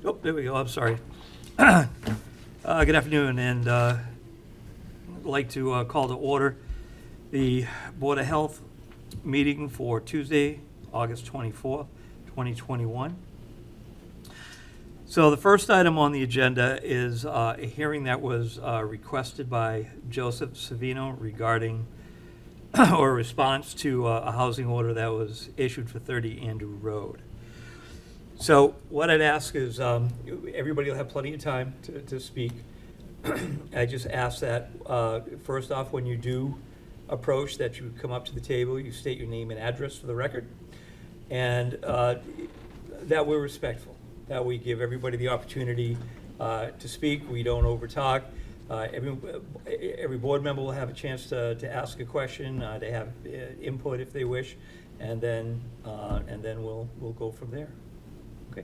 Oh, there we go, I'm sorry. Good afternoon, and I'd like to call to order the Board of Health meeting for Tuesday, August 24th, 2021. So the first item on the agenda is a hearing that was requested by Joseph Savino regarding or a response to a housing order that was issued for 30 Andrew Road. So what I'd ask is, everybody will have plenty of time to speak. I just ask that, first off, when you do approach, that you come up to the table, you state your name and address for the record, and that we're respectful, that we give everybody the opportunity to speak. We don't overtalk. Every board member will have a chance to ask a question, to have input if they wish, and then we'll go from there. Okay.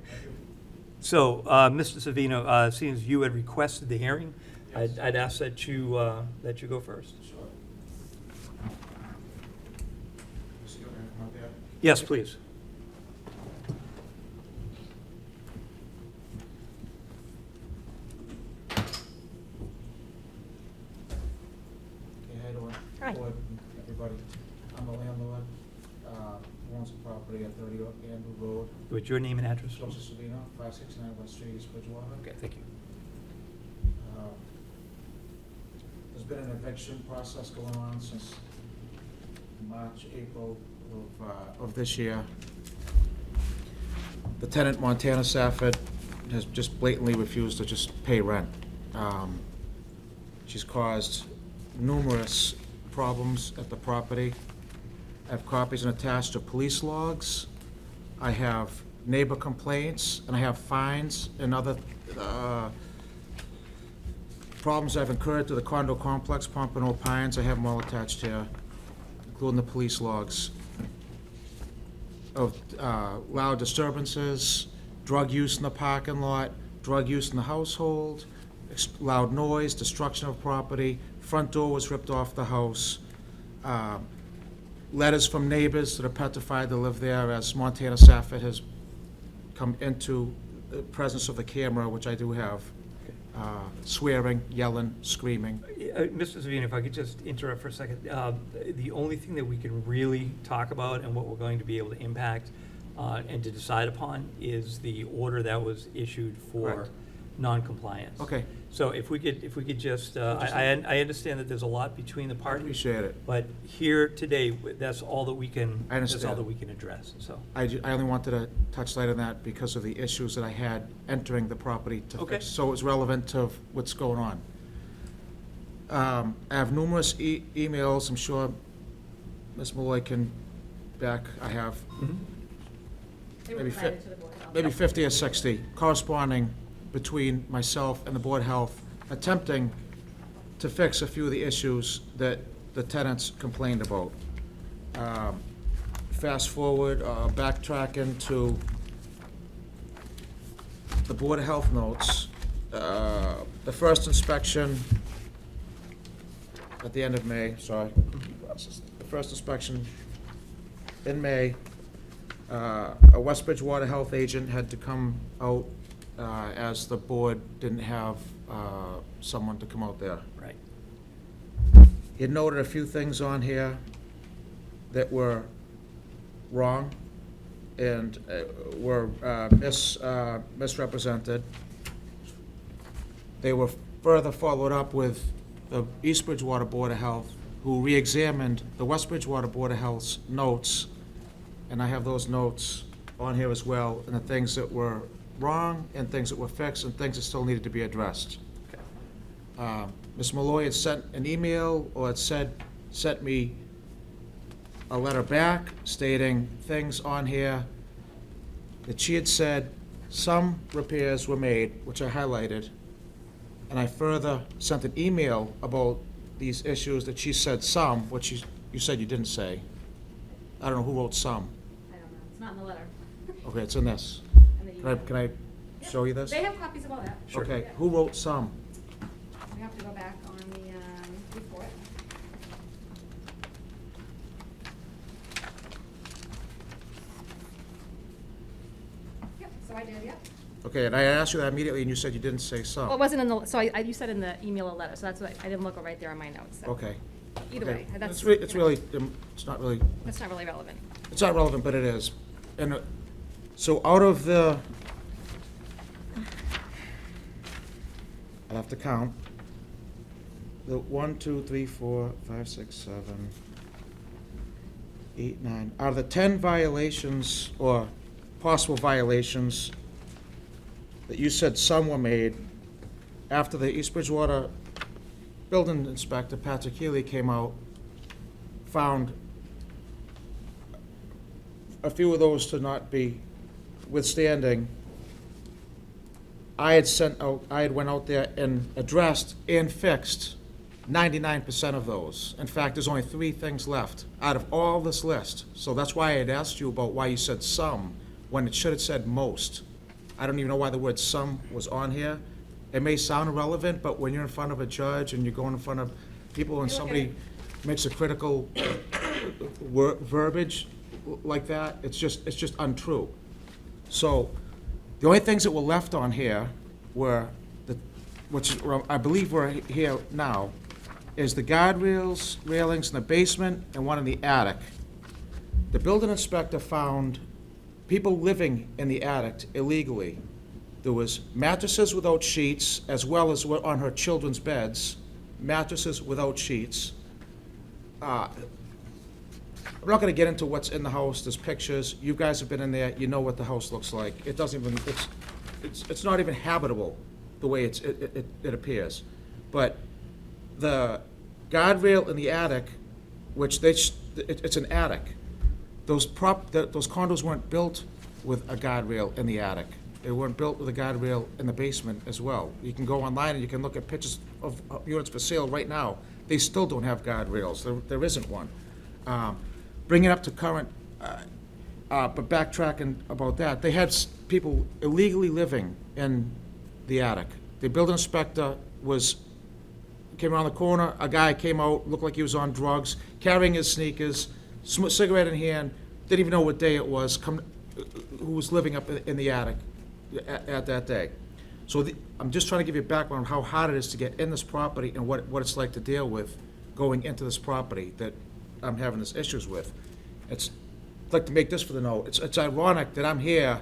So, Mr. Savino, seeing as you had requested the hearing, Yes. I'd ask that you go first. Sure. Just go ahead and come up there. Yes, please. Okay, how you doing? Hi. Board, everybody. I'm a landlord, who owns a property at 30 Andrew Road. With your name and address? Joseph Savino, 569 West Street, East Bridgewater. Okay, thank you. There's been an eviction process going on since March, April of this year. The tenant, Montana Safford, has just blatantly refused to just pay rent. She's caused numerous problems at the property. I have copies and attached to police logs. I have neighbor complaints, and I have fines and other problems I've incurred to the condo complex, Pompano Pines. I have them all attached here, including the police logs of loud disturbances, drug use in the parking lot, drug use in the household, loud noise, destruction of property, front door was ripped off the house, letters from neighbors that are petrified to live there as Montana Safford has come into the presence of the camera, which I do have, swearing, yelling, screaming. Mr. Savino, if I could just interrupt for a second. The only thing that we can really talk about and what we're going to be able to impact and to decide upon is the order that was issued for Correct. non-compliance. Okay. So if we could just, I understand that there's a lot between the I parties. appreciate it. But here today, that's all that we can, I that's all understand. that we can address, so. I only wanted to touch light on that because of the issues that I had entering the property to Okay. fix, so it's relevant to what's going on. I have numerous emails, I'm sure Ms. Malloy can back, I have They were Maybe provided to the Board of Health. maybe 50 or 60 corresponding between myself and the Board of Health, attempting to fix a few of the issues that the tenants complained about. Fast forward, backtracking to the Board of Health notes. The first inspection at the end of May, sorry. The first inspection in May, a West Bridgewater health agent had to come out as the board didn't have someone to come out there. Right. He had noted a few things on here that were wrong and were misrepresented. They were further followed up with the East Bridgewater Board of Health, who re-examined the West Bridgewater Board of Health's notes, and I have those notes on here as well, and the things that were wrong, and things that were fixed, and things that still needed to be addressed. Okay. Ms. Malloy had sent an email, or had sent me a letter back stating things on here that she had said some repairs were made, which I highlighted, and I further sent an email about these issues that she said some, which you said you didn't say. I don't know who wrote some. I don't know, it's not in the letter. Okay, it's in this. And the Can I, email. can I show you this? They have copies of all that. Sure. Okay, who wrote some? We have to go back on the report. Yep, so I did, yep. Okay, and I asked you that immediately, and you said you didn't say Well, it some. wasn't in the, so you said in the email a letter, so that's what, I didn't look right there on my notes, so. Okay. Either Okay. way, that's. It's really, it's not really, That's not really relevant. it's not relevant, but it is. And so out of the, I'll have to count, the 1, 2, 3, 4, 5, 6, 7, 8, 9, out of the 10 violations or possible violations that you said some were made, after the East Bridgewater building inspector, Patrick Healy, came out, found a few of those to not be withstanding. I had went out there and addressed and fixed 99% of those. In fact, there's only 3 things left out of all this list. So that's why I had asked you about why you said some, when it should have said most. I don't even know why the word some was on here. It may sound irrelevant, but when you're in front of a judge and you're going in front of people and You look at somebody makes a critical verbiage like that, it's just untrue. So, the only things that were left on here were, which I believe were here now, is the guardrails, railings in the basement, and one in the attic. The building inspector found people living in the attic illegally. There was mattresses without sheets, as well as on her children's beds, mattresses without sheets. I'm not gonna get into what's in the house, there's pictures, you guys have been in there, you know what the house looks like. It doesn't even, it's not even habitable, the way it appears. But the guardrail in the attic, which it's an attic, those condos weren't built with a guardrail in the attic. They weren't built with a guardrail in the basement as well. You can go online and you can look at pictures of units for sale right now. They still don't have guardrails. There isn't one. Bringing it up to current, but backtracking about that, they had people illegally living in the attic. The building inspector came around the corner, a guy came out, looked like he was on drugs, carrying his sneakers, cigarette in hand, didn't even know what day it was, who was living up in the attic at that day. So I'm just trying to give you a background on how hard it is to get in this property and what it's like to deal with going into this property that I'm having these issues with. I'd like to make this for the note. It's ironic that I'm here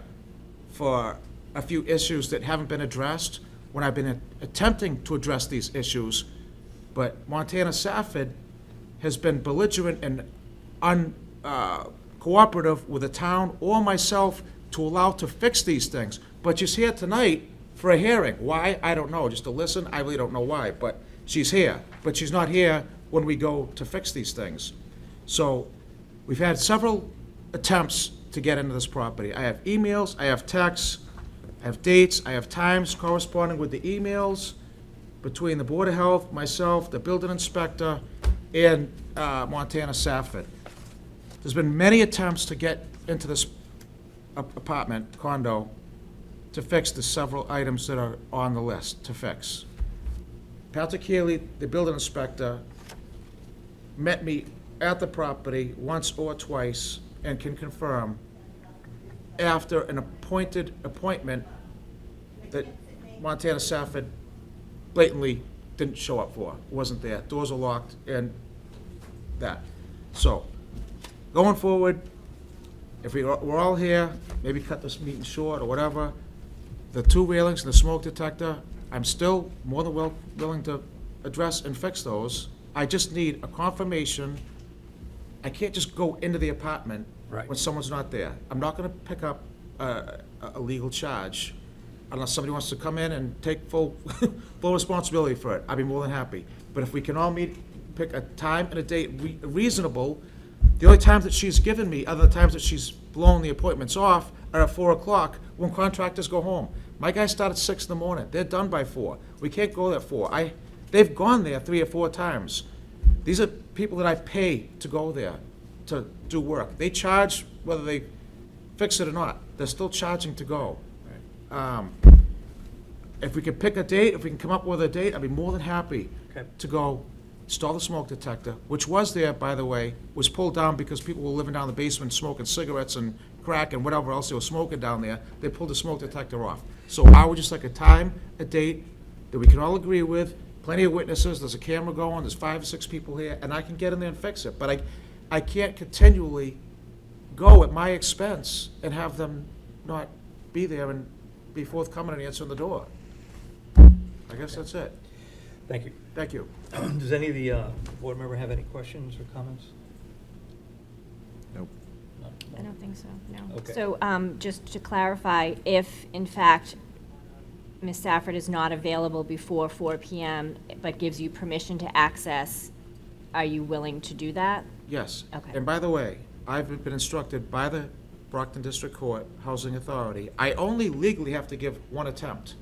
for a few issues that haven't been addressed when I've been attempting to address these issues, but Montana Safford has been belligerent and uncooperative with the town or myself to allow to fix these things. But she's here tonight for a hearing. Why? I don't know. Just to listen, I really don't know why. But she's here. But she's not here when we go to fix these things. So we've had several attempts to get into this property. I have emails, I have texts, I have dates, I have times corresponding with the emails between the Board of Health, myself, the building inspector, and Montana Safford. There's been many attempts to get into this apartment, condo, to fix the several items that are on the list to fix. Patrick Healy, the building inspector, met me at the property once or twice and can confirm after an appointment that Montana Safford blatantly didn't show up for, wasn't there, doors are locked, and that. So, going forward, if we're all here, maybe cut this meeting short or whatever, the 2 railings and the smoke detector, I'm still more than willing to address and fix those. I just need a confirmation. I can't just go into the apartment Right. when someone's not there. I'm not gonna pick up a legal charge unless somebody wants to come in and take full responsibility for it. I'd be more than happy. But if we can all pick a time and a date reasonable, the only times that she's given me, other times that she's blown the appointments off, are at 4 o'clock when contractors go home. My guys start at 6 in the morning. They're done by 4. We can't go there at 4. They've gone there 3 or 4 times. These are people that I pay to go there to do work. They charge whether they fix it or not. They're still charging to go. If we can pick a date, if we can come up with a date, I'd be more than happy Okay. to go install the smoke detector, which was there, by the way, was pulled down because people were living down in the basement smoking cigarettes and crack and whatever else they were smoking down there. They pulled the smoke detector off. So I would just like a time, a date that we can all agree with, plenty of witnesses, there's a camera going, there's 5 or 6 people here, and I can get in there and fix it. But I can't continually go at my expense and have them not be there and be forthcoming and answering the door. I guess that's it. Thank you. Thank you. Does any of the board member have any questions or comments? Nope. No? I don't think so, no. Okay. So, just to clarify, if in fact Ms. Safford is not available before 4 PM, but gives you permission to access, are you willing to do that? Yes. Okay. And by the way, I've been instructed by the Brockton District Court Housing Authority, I only legally have to give one attempt,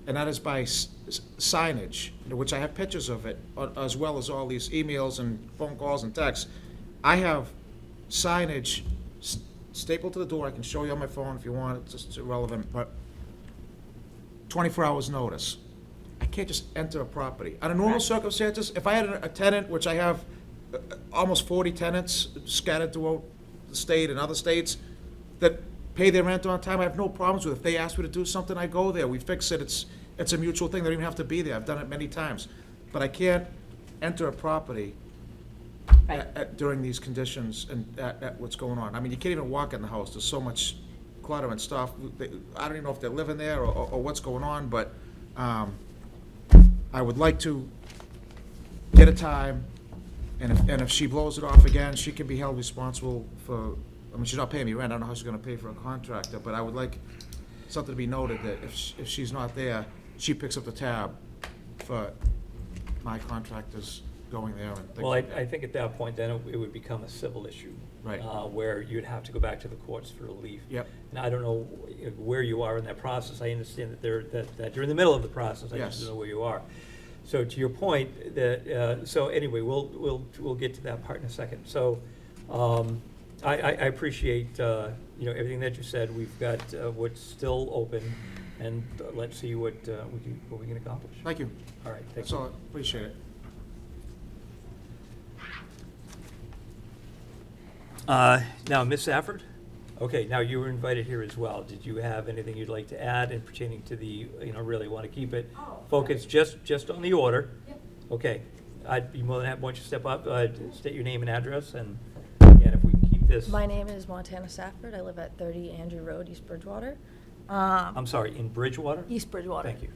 and that is by signage, which I have pictures of it, as well as all these emails and phone calls and texts. I have signage stapled to the door. I can show you on my phone if you want. It's just irrelevant, but 24 hours notice. I can't just enter a property. Under normal Correct. circumstances, if I had a tenant, which I have almost 40 tenants scattered throughout the state and other states that pay their rent on time, I have no problems with it. If they ask me to do something, I go there. We fix it. It's a mutual thing. They don't even have to be there. I've done it many times. But I can't enter a property Right. during these conditions and at what's going on. I mean, you can't even walk in the house. There's so much clutter and stuff. I don't even know if they're living there or what's going on, but I would like to get a time, and if she blows it off again, she can be held responsible for, I mean, she's not paying me rent. I don't know how she's gonna pay for a contractor, but I would like something to be noted that if she's not there, she picks up the tab for my contractors going there and things Well, like that. I think at that point, then it would become a civil issue. Right. Where you'd have to go back to the courts for relief. Yep. And I don't know where you are in that process. I understand that you're in the middle of the process. I just Yes. don't know where you are. So to your point, so anyway, we'll get to that part in a second. So I appreciate, everything that you said. We've got what's still open, and let's see what we can accomplish. Thank you. All right, thank That's you. all. Appreciate it. Now, Ms. Safford? Okay, now you were invited here as well. Did you have anything you'd like to add in pertaining to the, really want to keep it focused just on the order? Yep. Okay, I'd be more than happy, once you step up, state your name and address, and if we can keep this. My name is Montana Safford. I live at 30 Andrew Road, East Bridgewater. I'm sorry, in Bridgewater? East Bridgewater. Thank you.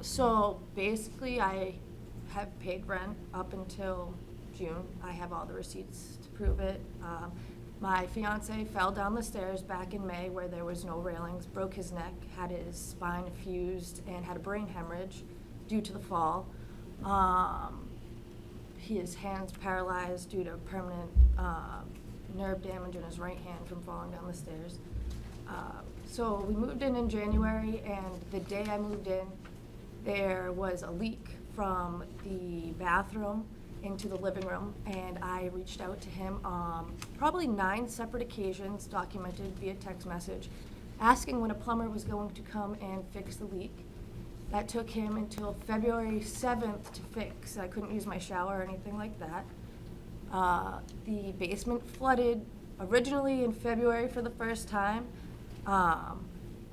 So basically, I have paid rent up until June. I have all the receipts to prove it. My fiance fell down the stairs back in May where there was no railings, broke his neck, had his spine fused, and had a brain hemorrhage due to the fall. His hand's paralyzed due to permanent nerve damage in his right hand from falling down the stairs. So we moved in January, and the day I moved in, there was a leak from the bathroom into the living room, and I reached out to him probably 9 separate occasions, documented via text message, asking when a plumber was going to come and fix the leak. That took him until February 7th to fix. I couldn't use my shower or anything like that. The basement flooded originally in February for the first time.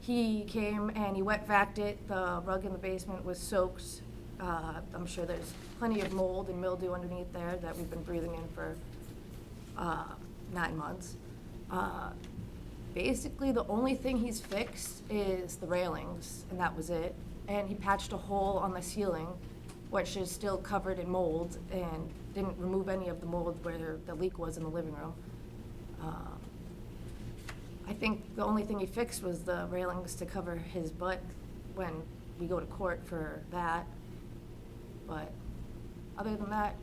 He came and he wet vacked it. The rug in the basement was soaked. I'm sure there's plenty of mold and mildew underneath there that we've been breathing in for 9 months. Basically, the only thing he's fixed is the railings, and that was it. And he patched a hole on the ceiling, which is still covered in mold, and didn't remove any of the mold where the leak was in the living room. I think the only thing he fixed was the railings to cover his butt when we go to court for that. But other than that,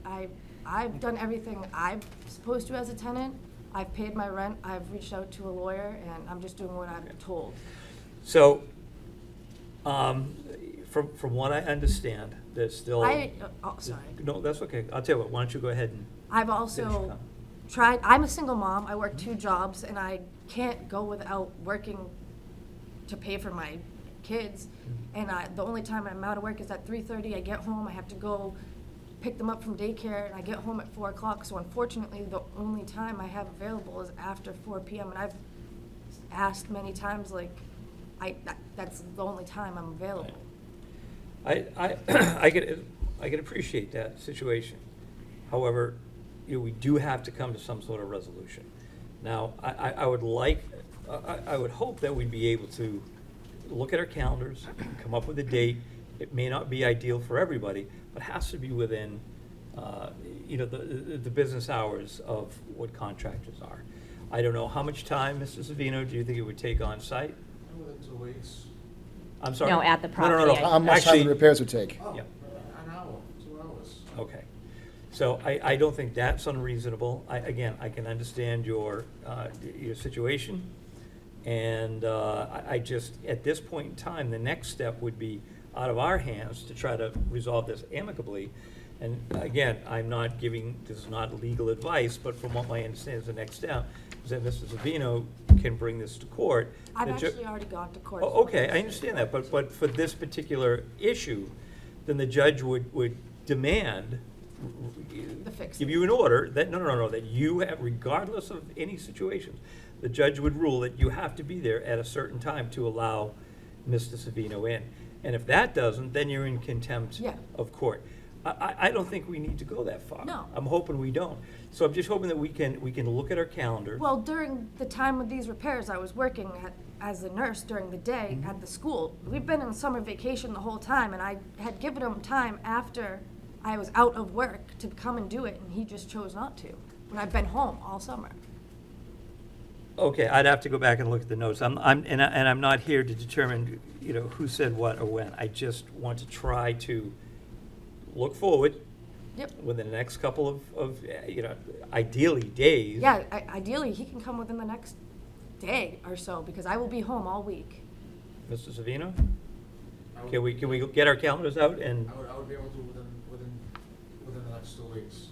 I've done everything I'm supposed to as a tenant. I've paid my rent, I've reached out to a lawyer, and I'm just doing what I'm told. So, from what I understand, there's still. Sorry. No, that's okay. I'll tell you what, why don't you go ahead and. I've finish your also comment. tried, I'm a single mom, I work 2 jobs, and I can't go without working to pay for my kids. And the only time I'm out of work is at 3:30, I get home, I have to go pick them up from daycare, and I get home at 4 o'clock, so unfortunately, the only time I have available is after 4 PM, and I've asked many times, like, that's the only time I'm available. I can appreciate that situation. However, we do have to come to some sort of resolution. Now, I would hope that we'd be able to look at our calendars, come up with a date. It may not be ideal for everybody, but has to be within, the business hours of what contractors are. I don't know, how much time, Mr. Savino, do you think it would take on site? Within 2 weeks. I'm sorry? No, at the No, property. no. How much time Actually- the repairs would take? Oh, Yeah. an hour, 2 hours. Okay. So I don't think that's unreasonable. Again, I can understand your situation. And I just, at this point in time, the next step would be out of our hands to try to resolve this amicably. And again, this is not legal advice, but from what I understand is the next step, is that Mr. Savino can bring this to court. I've The ju- actually already gone to court. Oh, okay, I understand that, but for this particular issue, then the judge would demand, The fix. give you an order that, no, that you have, regardless of any situation, the judge would rule that you have to be there at a certain time to allow Mr. Savino in. And if that doesn't, then you're in contempt Yeah. of court. I don't think we need to go that far. No. I'm hoping we don't. So I'm just hoping that we can look at our calendars. Well, during the time of these repairs, I was working as a nurse during the day at the school. We've been on summer vacation the whole time, and I had given him time after I was out of work to come and do it, and he just chose not to, when I've been home all summer. Okay, I'd have to go back and look at the notes. I'm not here to determine, who said what or when. I just want to try to look forward Yep. within the next couple of ideally days. Yeah, ideally, he can come within the next day or so, because I will be home all week. Mr. Savino, I would- can we get our calendars out and, I would be able to within the next 2 weeks.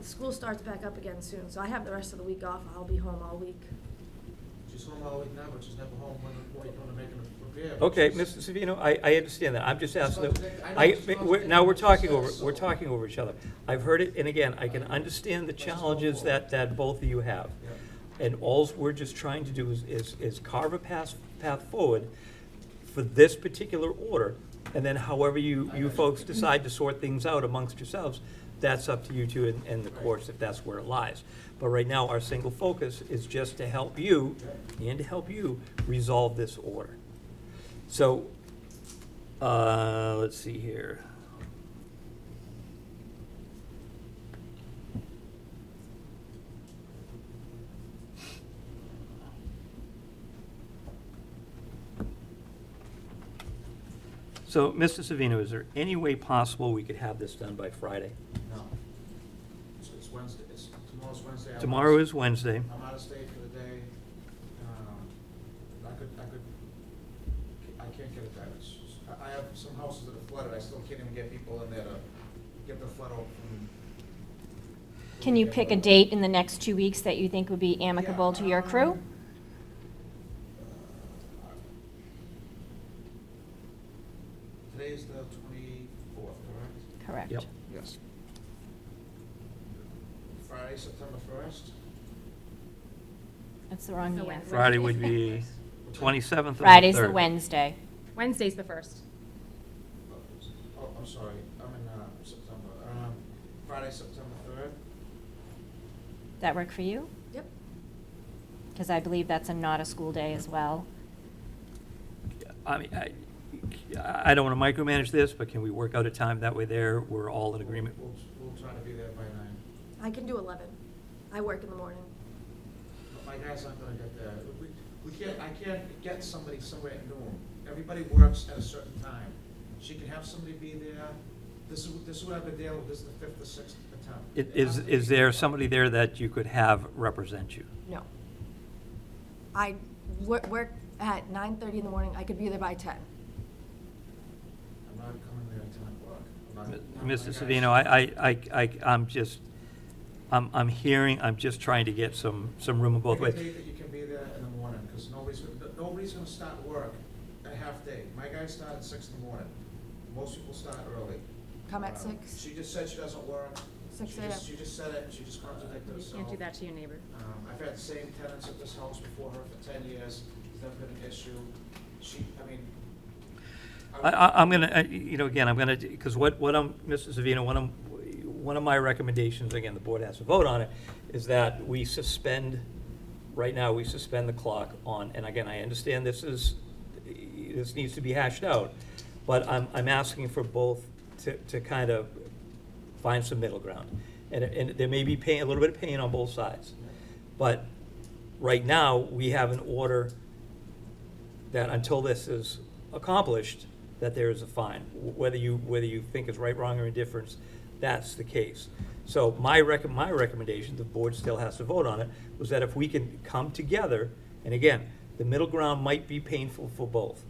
School starts back up again soon, so I have the rest of the week off. I'll be home all week. She's home all week now, but she's never home when you're making a repair. okay, She's- Mr. Savino, I understand that. I'm just asking, I know it's not- now we're talking it's- over each other. I've heard it, and again, I can understand the challenges that both of you have. Yeah. And alls we're just trying to do is carve a path forward for this particular order. And then however you folks decide to sort things out amongst yourselves, that's up to you two and the courts if that's where it lies. But right now, our single focus is just to help you and to help you resolve this order. So, let's see here. So, Mr. Savino, is there any way possible we could have this done by Friday? No. It's Wednesday, tomorrow's Wednesday. Tomorrow is Wednesday. I'm out of state for the day. I can't get it done. I have some houses that are flooded. I still can't even get people in there to get the flood out from. Can you pick a date in the next 2 weeks that you think would be amicable to your crew? Today's the 24th, correct? Correct. Yep. Yes. Friday, September 1st? That's the wrong So year. when- Friday would be 27th of the Friday's the 3rd. Wednesday. Wednesday's the first. Oh, I'm sorry, I'm in September. Friday, September 3rd? That work for you? Yep. Because I believe that's not a school day as well. I mean, I don't want to micromanage this, but can we work out a time that way there, we're all in agreement? We'll try to be there by 9. I can do 11. I work in the morning. But my guys aren't gonna get there. I can't get somebody somewhere at noon. Everybody works at a certain time. She can have somebody be there. This is what I've been dealing with, this is the 5th or 6th attempt. It has to be- Is there somebody there that you could have represent you? No. I work at 9:30 in the morning. I could be there by 10. I'm not coming there at 10 o'clock. Mr. Savino, I'm hearing, I'm just trying to get some room in both ways. Pick a date that you can be there in the morning, because nobody's gonna start work at half day. My guys start at 6 in the morning. most people start early. Come at 6? She just said she doesn't work. 6 She a.m. just- She just said it, and she just contradicted You herself. can't do that to your neighbor. I've had the same tenants at this house before her for 10 years, it's never been an issue. I'm gonna, again, I'm gonna, because what I'm, Mr. Savino, one of my recommendations, again, the board has to vote on it, is that we suspend, right now, we suspend the clock on, and again, I understand this needs to be hashed out, but I'm asking for both to kind of find some middle ground. And there may be pain, a little bit of pain on both sides. But right now, we have an order that until this is accomplished, that there is a fine. Whether you think it's right, wrong, or indifference, that's the case. So my recommendation, the board still has to vote on it, was that if we can come together, and again, the middle ground might be painful for both,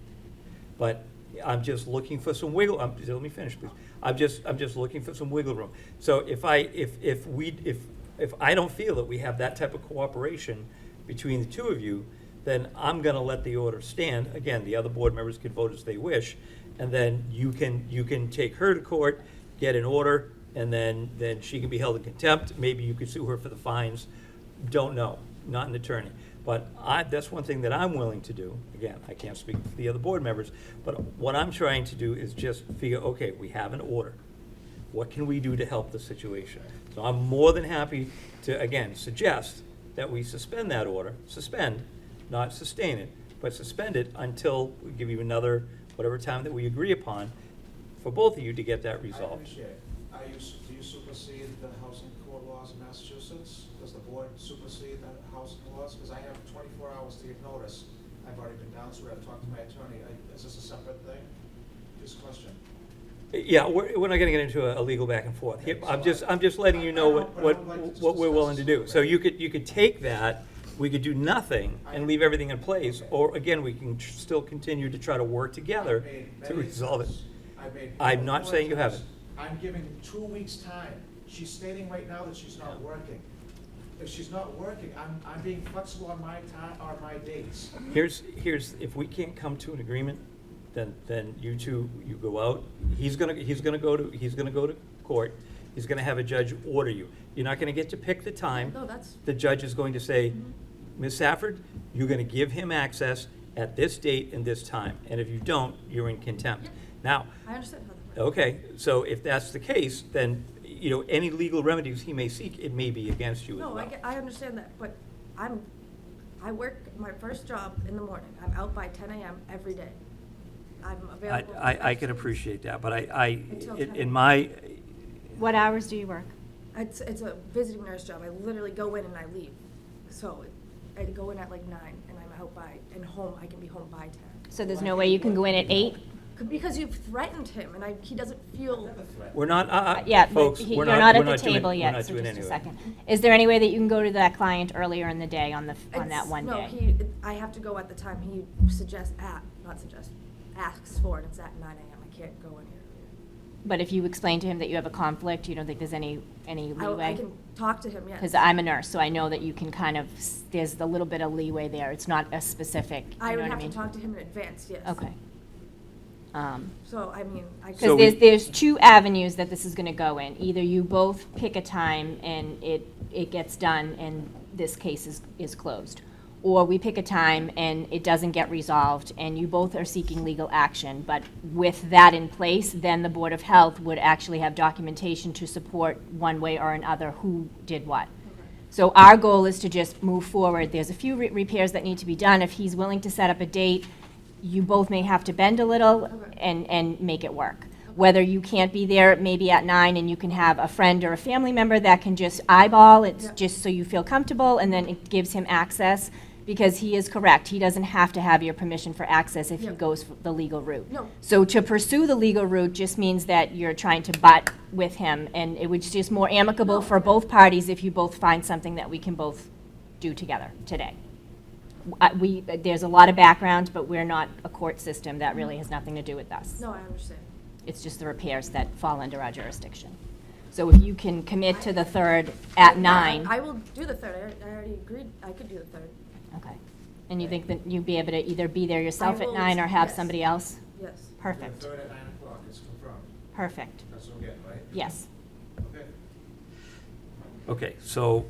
but I'm just looking for some wiggle, let me finish, please. I'm just looking for some wiggle room. So if I don't feel that we have that type of cooperation between the two of you, then I'm gonna let the order stand. Again, the other board members can vote as they wish, and then you can take her to court, get an order, and then she can be held in contempt. Maybe you could sue her for the fines. Don't know, not an attorney. But that's one thing that I'm willing to do. Again, I can't speak for the other board members, but what I'm trying to do is just figure, okay, we have an order. What can we do to help the situation? So I'm more than happy to, again, suggest that we suspend that order, not sustain it, but suspend it until we give you another, whatever time that we agree upon, for both of you to get that I resolved. appreciate it. Do you supersede the housing code laws in Massachusetts? Does the board supersede the housing laws? Because I have 24 hours to give notice. I've already been down through it, I've talked to my attorney. Is this a separate thing? Just question. Yeah, we're not gonna get into a legal back and forth. Here, I'm just letting you know what we're willing to do. So you could take that, we could do nothing and leave everything in place, or again, we can still continue to try to work together to resolve it. I'm not saying you haven't. I'm giving 2 weeks' time. She's stating right now that she's not working. If she's not working, I'm being flexible on my time, on my dates. Here's, if we can't come to an agreement, then you two, you go out. He's gonna go to court. He's gonna have a judge order you. You're not gonna get to pick the time. No, that's, The judge is going to say, Ms. Safford, you're gonna give him access at this date and this time, and if you don't, you're in contempt. Now, I understand how that works. okay, so if that's the case, then, any legal remedies he may seek, it may be against you as No, well. I understand that, but I work my first job in the morning. I'm out by 10 a.m. every day. I'm available. for I can 2 weeks. appreciate that, but Until in 10. my, What hours do you work? It's a visiting nurse job. I literally go in and I leave. So I go in at like 9 and I'm out by, and home, I can be home by 10. So there's no way you can go in at 8? Because you've threatened him and he doesn't feel, we're not, Yeah, but folks, you're we're not at we're the doing- table we're yet, not so doing just a anyway. second. Is there any way that you can go to that client earlier in the day on that one no, day? I have to go at the time he asks for it. It's at 9 a.m. I can't go any earlier. But if you explain to him that you have a conflict, you don't think there's any I leeway? can talk to him, yes. Because I'm a nurse, so I know that you can kind of, there's a little bit of leeway there. It's not a specific, you know I would what I have to mean? talk to him in advance, yes. Okay. So, I mean, I So Because we- there's two avenues that this is gonna go in. Either you both pick a time and it gets done and this case is closed. Or we pick a time and it doesn't get resolved and you both are seeking legal action. But with that in place, then the Board of Health would actually have documentation to support one way or another who did what. So our goal is to just move forward. There's a few repairs that need to be done. If he's willing to set up a date, you both may have to bend a little Okay. and make it work. Whether you can't be there maybe at 9 and you can have a friend or a family member that can just eyeball, it's Yeah. just so you feel comfortable, and then it gives him access, because he is correct. He doesn't have to have your permission for access if he Yeah. goes the legal route. No. So to pursue the legal route just means that you're trying to butt with him, and it was just more amicable No. for both parties if you both find something that we can both do together today. There's a lot of background, but we're not a court system. That really has nothing to do with us. No, I understand. It's just the repairs that fall under our jurisdiction. So if you can commit to the 3rd at 9. I will do the 3rd. I already agreed I could do the 3rd. Okay. And you think that you'd be able to either be there yourself I at will, 9 or have yes. somebody else? Yes. Perfect. The 3rd at 9 o'clock, it's confirmed. Perfect. That's what I'm getting, right? Yes. Okay. Okay, so.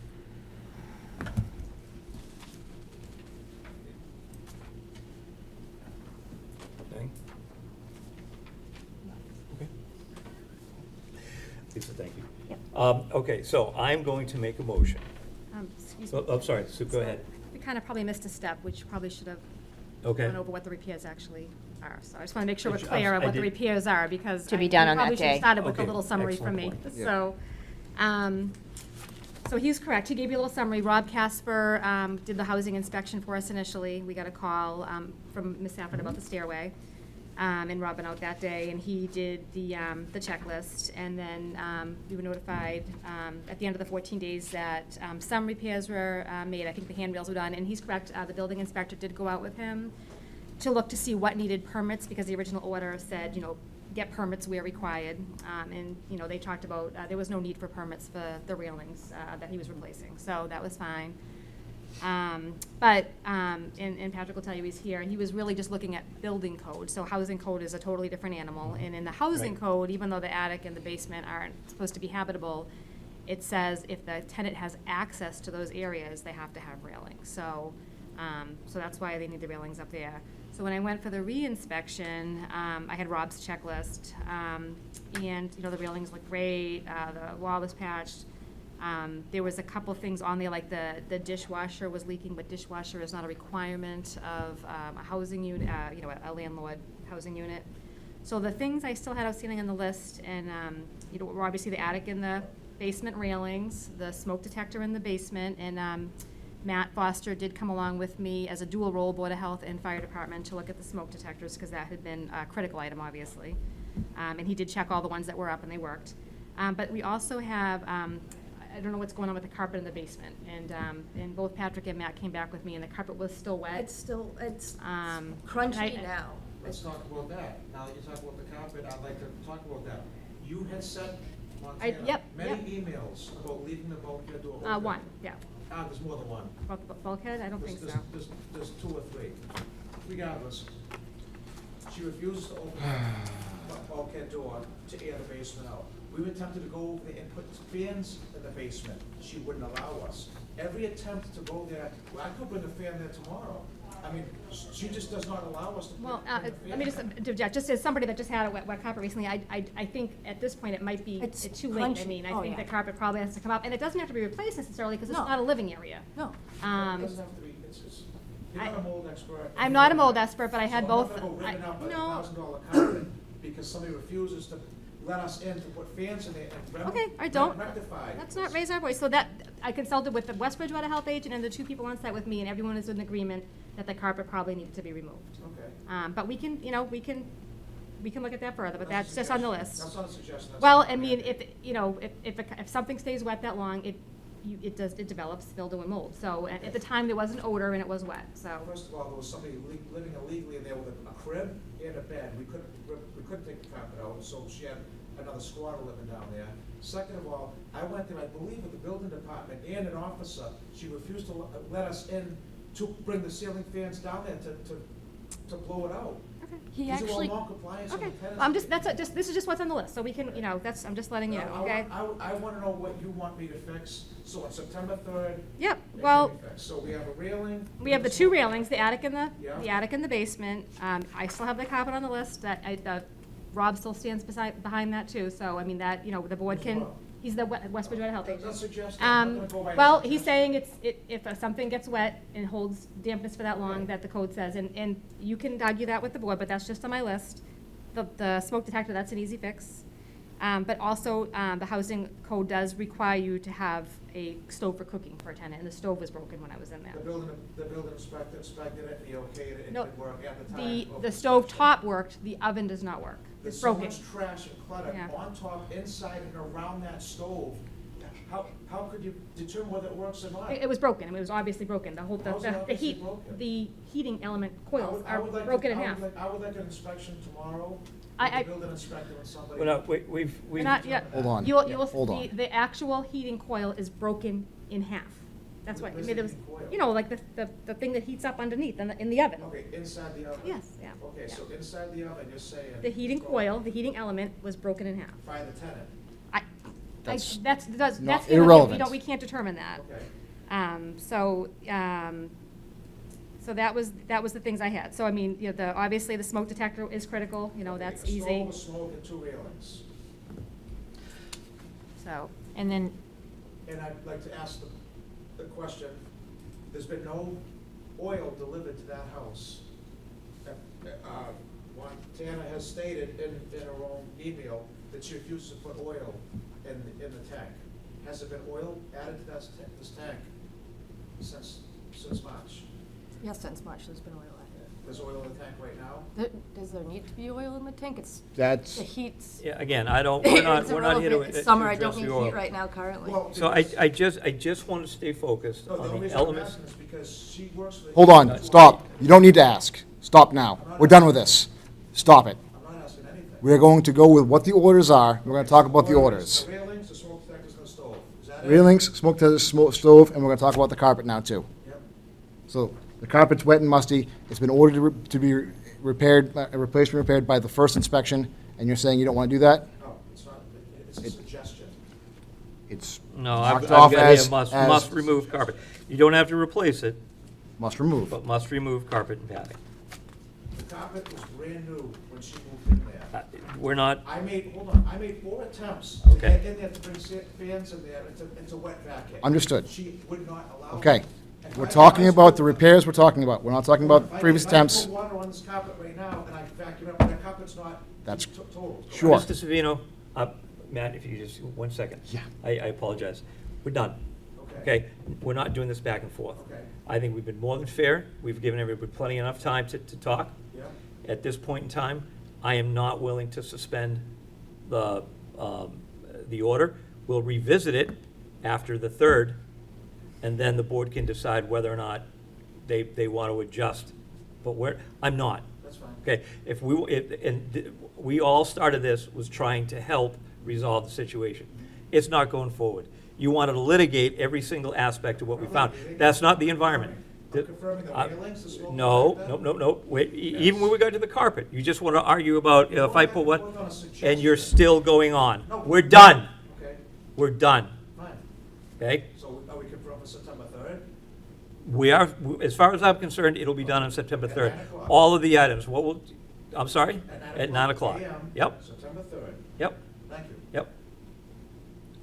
Okay. Okay. Lisa, thank you. Yep. Okay, so I'm going to make a motion. Excuse me. Oh, I'm sorry, Sue, go ahead. We kind of probably missed a step, which probably should have Okay. gone over what the repairs actually are. So I just want to make sure we're Which, clear on I what the did- repairs are, because. To be we done on that probably should have day. started with a Okay, little summary from me. excellent point. So, so he's correct. He gave you a little summary. Rob Casper did the housing inspection for us initially. We got a call from Ms. Safford about the stairway. And Rob went out that day, and he did the checklist. And then we were notified at the end of the 14 days that some repairs were made. I think the handrails were done. And he's correct, the building inspector did go out with him to look to see what needed permits, because the original order said, get permits where required. And, they talked about, there was no need for permits for the railings that he was replacing. So that was fine. But Patrick will tell you he's here, and he was really just looking at building code. So housing code is a totally different animal. And in the housing Right. code, even though the attic and the basement aren't supposed to be habitable, it says if the tenant has access to those areas, they have to have railings. So that's why they need the railings up there. So when I went for the re-inspection, I had Rob's checklist, and, the railings look great, the wall was patched. There was a couple things on there, like the dishwasher was leaking, but dishwasher is not a requirement of a housing unit, a landlord housing unit. So the things I still had outstanding on the list, and, were obviously the attic and the basement railings, the smoke detector in the basement, and Matt Foster did come along with me as a dual role, Board of Health and Fire Department, to look at the smoke detectors, because that had been a critical item, obviously. And he did check all the ones that were up, and they worked. But we also have, I don't know what's going on with the carpet in the basement, and both Patrick and Matt came back with me, and the carpet was still wet. It's still, it's And crunchy now. Let's talk about that. Now that you talk about the carpet, I'd like to talk about that. You had sent Montana yep, many yep. emails about leaving the bulkhead door open. One, yeah. There's more than one. About the bulkhead? I don't think so. There's two or three. Regardless, she refuses to open the bulkhead door to air the basement out. We were tempted to go over there and put fans in the basement. She wouldn't allow us. Every attempt to go there, well, I could bring a fan there tomorrow. I mean, she just does not allow us to Well, bring a fan. let me just interject, just as somebody that just had a wet carpet recently, I think at this point it might be It's too late. I crunchy. mean, I Oh, think yeah. the carpet probably has to come up, and it doesn't have to be replaced necessarily, because it's No. not a living area. No. It Um, doesn't have to be, you're not a mold expert. I'm not a mold expert, but I had both. So I'm not gonna go ripping out a No, $1,000 carpet because somebody refuses to let us in to put fans in there and Okay, I don't- rectify. let's not raise our voice. So that, I consulted with the West Bridgewater Health agent and the two people on site with me, and everyone is in agreement that the carpet probably needed to be removed. Okay. But we can, we can look at that further, but that's a just on the suggestion. list. That's not a suggestion. that's Well, not a I mean, mandate. if something stays wet that long, it develops mildew and mold. So at the time, there was an odor and it was wet, so. First of all, there was somebody living illegally in there with a crib and a bed. We couldn't take the carpet out, so she had another squatter living down there. Second of all, I went there, I believe, with the building department and an officer. She refused to let us in to bring the ceiling fans down there to blow it out. Okay. He actually, These are all non-compliance on Okay, the tenants. I'm just, this is just what's on the list, so we can, I'm just letting you know, okay? I wanna know what you want me to fix, so on September 3rd. Yep, it can well, be fixed. So we have a railing. we have the two railings, the attic and the Yeah. attic and the basement. I still have the carpet on the list, Rob still stands behind that too, so, I mean, that, the board Who's can, Rob? he's the West Bridgewater Health That's agent. a suggestion. I'm not gonna go by a Well, he's suggestion. saying if something gets wet and holds dampness for that long, Okay. that the code says, and you can argue that with the board, but that's just on my list. The smoke detector, that's an easy fix. But also, the housing code does require you to have a stove for cooking for a tenant, and the stove was broken when I was in there. The building inspector inspected it, and he okayed it, and No, it did work at the time. of The stove inspection. top worked, the oven does not work. There's It's so broken. much trash and clutter Yeah. on top, inside, and around that stove. How could you determine whether it works or not? It was broken, I mean, it was obviously broken, the whole, How's it the obviously heat, broken? the heating element I coils would- I are would like to- broken in half. I would like an inspection tomorrow, I- with the building inspector and somebody. Well, no, we've. We're not yet. Hold on. You'll Hold on. the actual heating coil is broken in half. That's why, I Where's mean, the there was, heating coil? you know, like the thing that heats up underneath in the oven. Okay, inside the oven? Yes, yeah. Okay, yeah. so inside the oven, you're saying. The heating it's coil, going the heating element was broken in half. By the tenant, That's That's not him. irrelevant. We can't determine that. okay. So that was the things I had. So I mean, you know, obviously the smoke detector is critical, you know, Okay, that's a easy. stove, a smoke, and 2 railings. So, And then, And I'd like to ask the question, there's been no oil delivered to that house. Montana has stated in her own email that she refuses to put oil in the tank. Has there been oil added to this tank since March? Yes, since March, there's been oil added. There's oil in the tank right now? Does there need to be oil in the tank? It's, That's, the heat's. Yeah, again, we're not It's here to irrelevant. It's summer, I address don't the need oil. heat right now currently. Well, So I just want to stay focused No, the on only the reason I'm elements. asking is because she works for. hold on, stop. You don't need to ask. Stop now. We're done with this. Stop it. I'm not asking anything. We're going to go with what the orders are. We're going to talk about the orders. The railings, the smoke detectors, and the stove. Is that it? Railings, smoke detectors, smoke stove, and we're going to talk about the carpet now too. Yep. So the carpet's wet and musty. It's been ordered to be repaired, replaced and repaired by the first inspection, and you're saying you don't want to do that? No, it's not, it's a suggestion. It's No, I've marked got off here as must remove carpet. You don't have to replace it, must remove. but must remove carpet and padding. The carpet was brand new when she moved in there. We're not, I made 4 attempts to Okay. get in there to bring fans in there into wet vacuum. Understood. She would not allow me. Okay. And We're if I- talking if I about the put- repairs we're talking about. We're not talking if about I- previous if attempts. I put water on this carpet right now and I vacuum up, and the carpet's not That's- total. Sure. Mr. Savino, Matt, if you just, 1 second. Yeah. I apologize. We're done. Okay? We're not doing this back and forth. Okay. I think we've been more than fair. We've given everybody plenty enough time to talk. Yeah. At this point in time, I am not willing to suspend the order. We'll revisit it after the 3rd, and then the board can decide whether or not they want to adjust. But I'm not. That's fine. Okay, we all started this was trying to help resolve the situation. It's not going forward. You wanted to litigate every single aspect of what we found. That's not the environment. I'm confirming the railings, the smoke No, detector? no. Wait, even when we got to the carpet, you just want to argue about if I put what, We're on a suggestion. and you're still going on. No. We're done. Okay, We're done. fine. Okay? So are we confirmed for September 3rd? We are, as far as I'm concerned, it'll be done on September At 3rd. 9 o'clock. All of the items, I'm sorry? At 9 o'clock. AM, Yep, September 3rd. yep, Thank you. yep.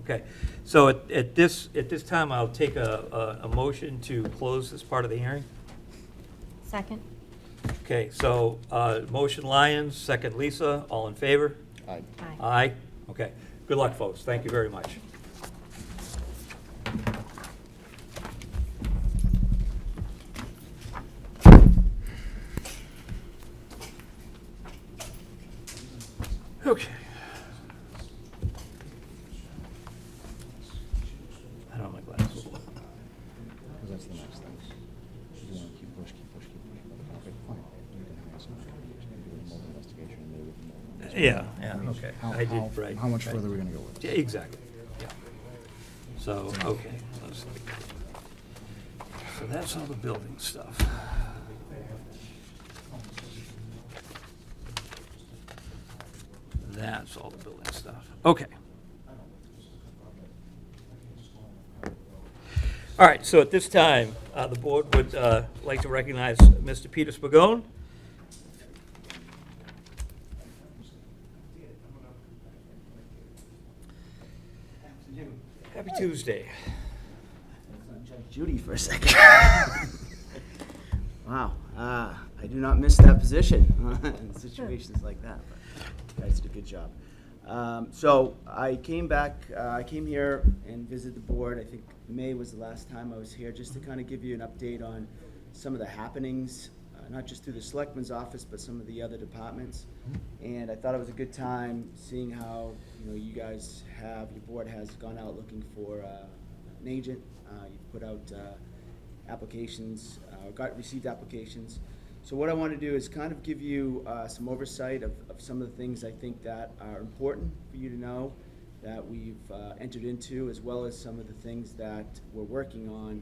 Okay, so at this time, I'll take a motion to close this part of the hearing. second? Okay, so, motion Lyons, second Lisa, all in favor? Aye. Aye. Aye? Okay. Good luck, folks. Thank you very much. Okay. I don't have my glasses. Because that's the next thing. If you want to keep push about the carpet, fine. You can hire someone who's going to do a remote investigation and they would know. Yeah, okay. I did, right. How much right. further are we going to go with Yeah, this? exactly, yeah. So, okay. So that's all the building stuff. That's all the building stuff. Okay. All right, so at this time, the board would like to recognize Mr. Peter Spagone. Happy Tuesday. Judy for a second. Wow, I do not miss that position in situations like that, but you guys did a good job. So I came back, I came here and visited the board. I think May was the last time I was here, just to kind of give you an update on some of the happenings, not just through the selectman's office, but some of the other departments. And I thought it was a good time seeing how, you guys have, your board has gone out looking for an agent. You've put out applications, received applications. So what I want to do is kind of give you some oversight of some of the things I think that are important for you to know that we've entered into, as well as some of the things that we're working on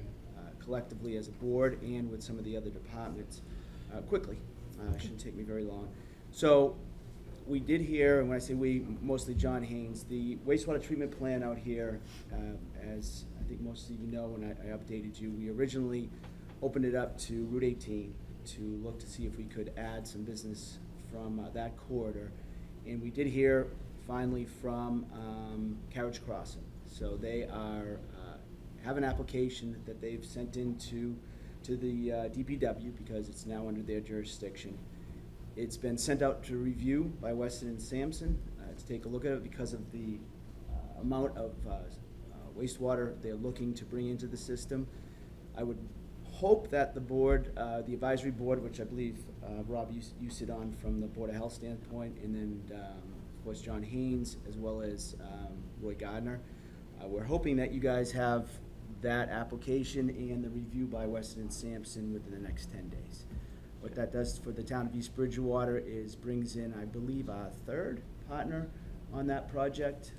collectively as a board and with some of the other departments quickly. Shouldn't take me very long. So we did hear, and when I say we, mostly John Haynes, the wastewater treatment plant out here, as I think most of you know when I updated you, we originally opened it up to Route 18 to look to see if we could add some business from that corridor. And we did hear finally from Carriage Crossing. So they are, have an application that they've sent in to the DPW because it's now under their jurisdiction. It's been sent out to review by Weston and Sampson to take a look at it because of the amount of wastewater they're looking to bring into the system. I would hope that the board, the advisory board, which I believe, Rob, you sit on from the Board of Health standpoint, and then, of course, John Haynes, as well as Roy Gardner. We're hoping that you guys have that application and the review by Weston and Sampson within the next 10 days. What that does for the town of East Bridgewater is brings in, I believe, our third partner on that project.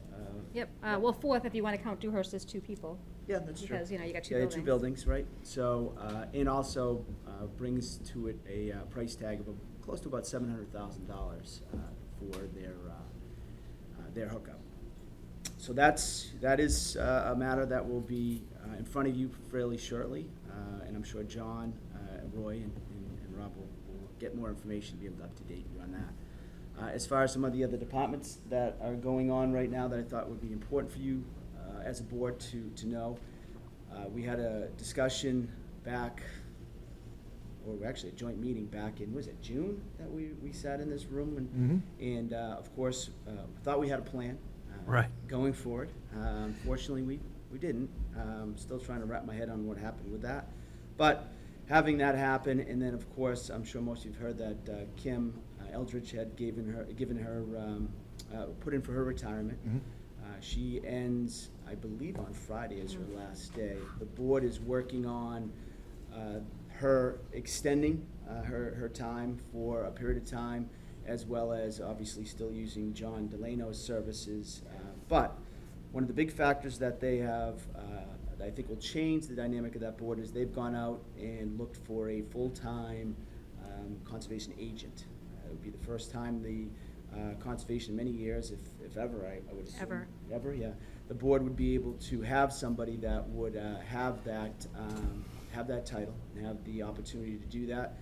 Yep, well, fourth, if you want to count Dewhurst as two people. Yeah, that's true. Because, you know, you got two Yeah, buildings. two buildings, right? So, and also brings to it a price tag of close to about $700,000 for their hookup. So that is a matter that will be in front of you fairly shortly, and I'm sure John, Roy, and Rob will get more information, be able to up to date you on that. As far as some of the other departments that are going on right now that I thought would be important for you as a board to know, we had a discussion back, or actually a joint meeting back in, was it June that we sat in this room and of course thought we had a plan Right. going forward. Unfortunately, we didn't. Still trying to wrap my head on what happened with that. But having that happen, and then of course, I'm sure most of you've heard that Kim Eldridge had put in for her retirement. She ends, I believe, on Friday is her last day. The board is working on her extending her time for a period of time, as well as obviously still using John Delano's services. But one of the big factors that they have, that I think will change the dynamic of that board, is they've gone out and looked for a full-time conservation agent. It would be the first time the conservation in many years, if ever, I would assume. Ever, yeah. The board would be able to have somebody that would have that title and have the opportunity to do that.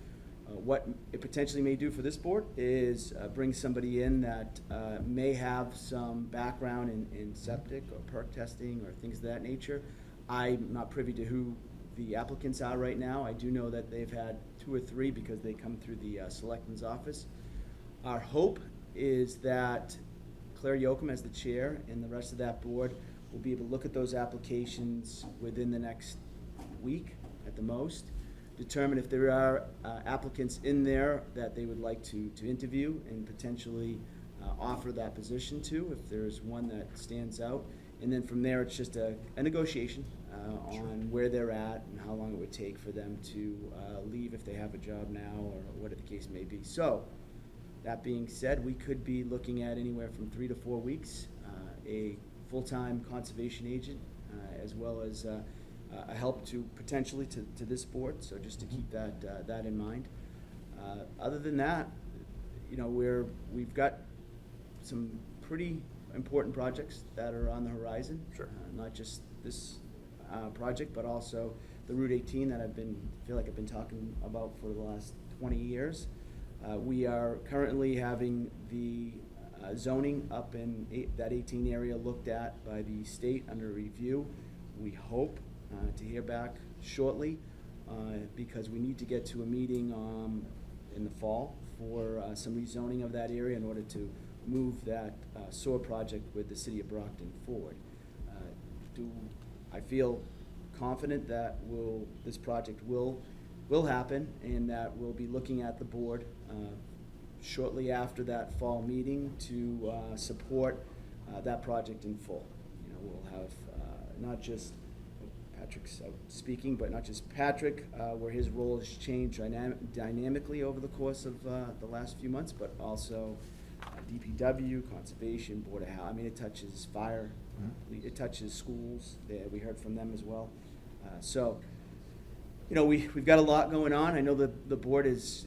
What it potentially may do for this board is bring somebody in that may have some background in septic or perk testing or things of that nature. I'm not privy to who the applicants are right now. I do know that they've had 2 or 3 because they come through the selectman's office. Our hope is that Claire Yoakum, as the chair, and the rest of that board will be able to look at those applications within the next week at the most, determine if there are applicants in there that they would like to interview and potentially offer that position to, if there's one that stands out. And then from there, it's just a negotiation on where they're at and how long it would take for them to leave if they have a job now or whatever the case may be. So, that being said, we could be looking at anywhere from 3 to 4 weeks, a full-time conservation agent, as well as a help to potentially to this board. So just to keep that in mind. Other than that, you know, we've got some pretty important projects that are on the horizon. Sure. Not just this project, but also the Route 18 that feel like I've been talking about for the last 20 years. We are currently having the zoning up in that 18 area looked at by the state under review. We hope to hear back shortly because we need to get to a meeting in the fall for some rezoning of that area in order to move that sewer project with the city of Brockton forward. I feel confident that this project will happen, and that we'll be looking at the board shortly after that fall meeting to support that project in full. You know, we'll have not just Patrick's speaking, but not just Patrick, where his role has changed dynamically over the course of the last few months, but also DPW, Conservation, Board of Health. I mean, it touches fire, it touches schools. We heard from them as well. So you know, we've got a lot going on. I know the board is,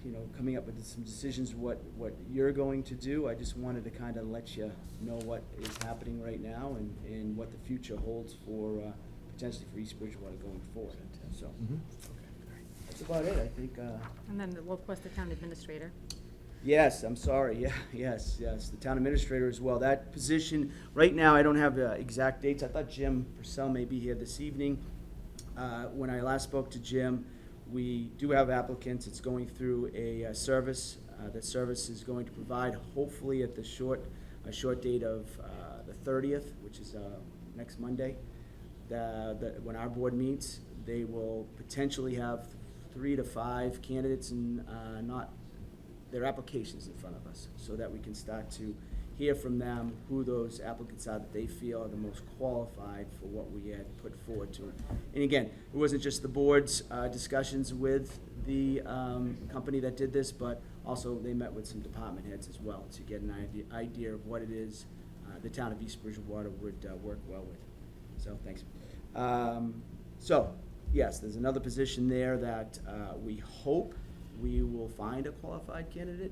you know, coming up with some decisions what you're going to do. I just wanted to kind of let you know what is happening right now and what the future holds for, potentially for East Bridgewater going forward. So, that's about it, I think. And then we'll request the town administrator. Yes, I'm sorry, yeah, yes, the town administrator as well. That position, right now, I don't have exact dates. I thought Jim Purcell may be here this evening. When I last spoke to Jim, we do have applicants. It's going through a service. The service is going to provide, hopefully at a short date of the 30th, which is next Monday. When our board meets, they will potentially have 3 to 5 candidates and not their applications in front of us, so that we can start to hear from them who those applicants are that they feel are the most qualified for what we had put forward to them. And again, it wasn't just the board's discussions with the company that did this, but also they met with some department heads as well to get an idea of what it is the town of East Bridgewater would work well with. So, thanks. So, yes, there's another position there that we hope we will find a qualified candidate,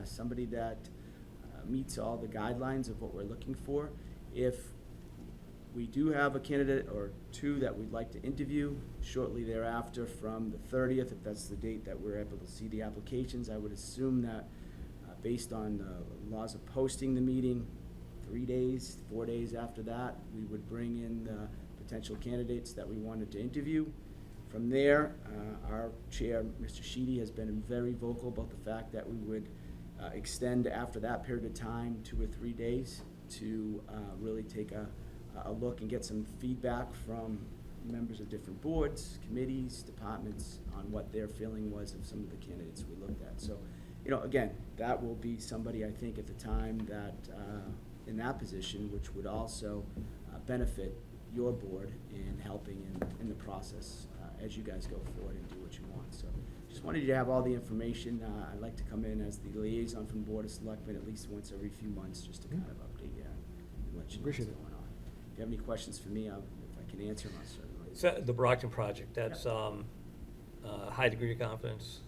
somebody that meets all the guidelines of what we're looking for. If we do have a candidate or two that we'd like to interview shortly thereafter from the 30th, if that's the date that we're able to see the applications, I would assume that based on the laws of posting the meeting, 3 days, 4 days after that, we would bring in the potential candidates that we wanted to interview. From there, our chair, Mr. Sheedy, has been very vocal about the fact that we would extend after that period of time 2 or 3 days to really take a look and get some feedback from members of different boards, committees, departments on what their feeling was of some of the candidates we looked at. So, you know, again, that will be somebody, I think, at the time that in that position, which would also benefit your board in helping in the process as you guys go forward and do what you want. So just wanted you to have all the information. I'd like to come in as the liaison from the Board of Selectmen at least once every few months just to kind of update you and let you know what's Appreciate it. going on. If you have any questions for me, if I can answer them, I'll certainly. So the Brockton project, that's high degree of confidence?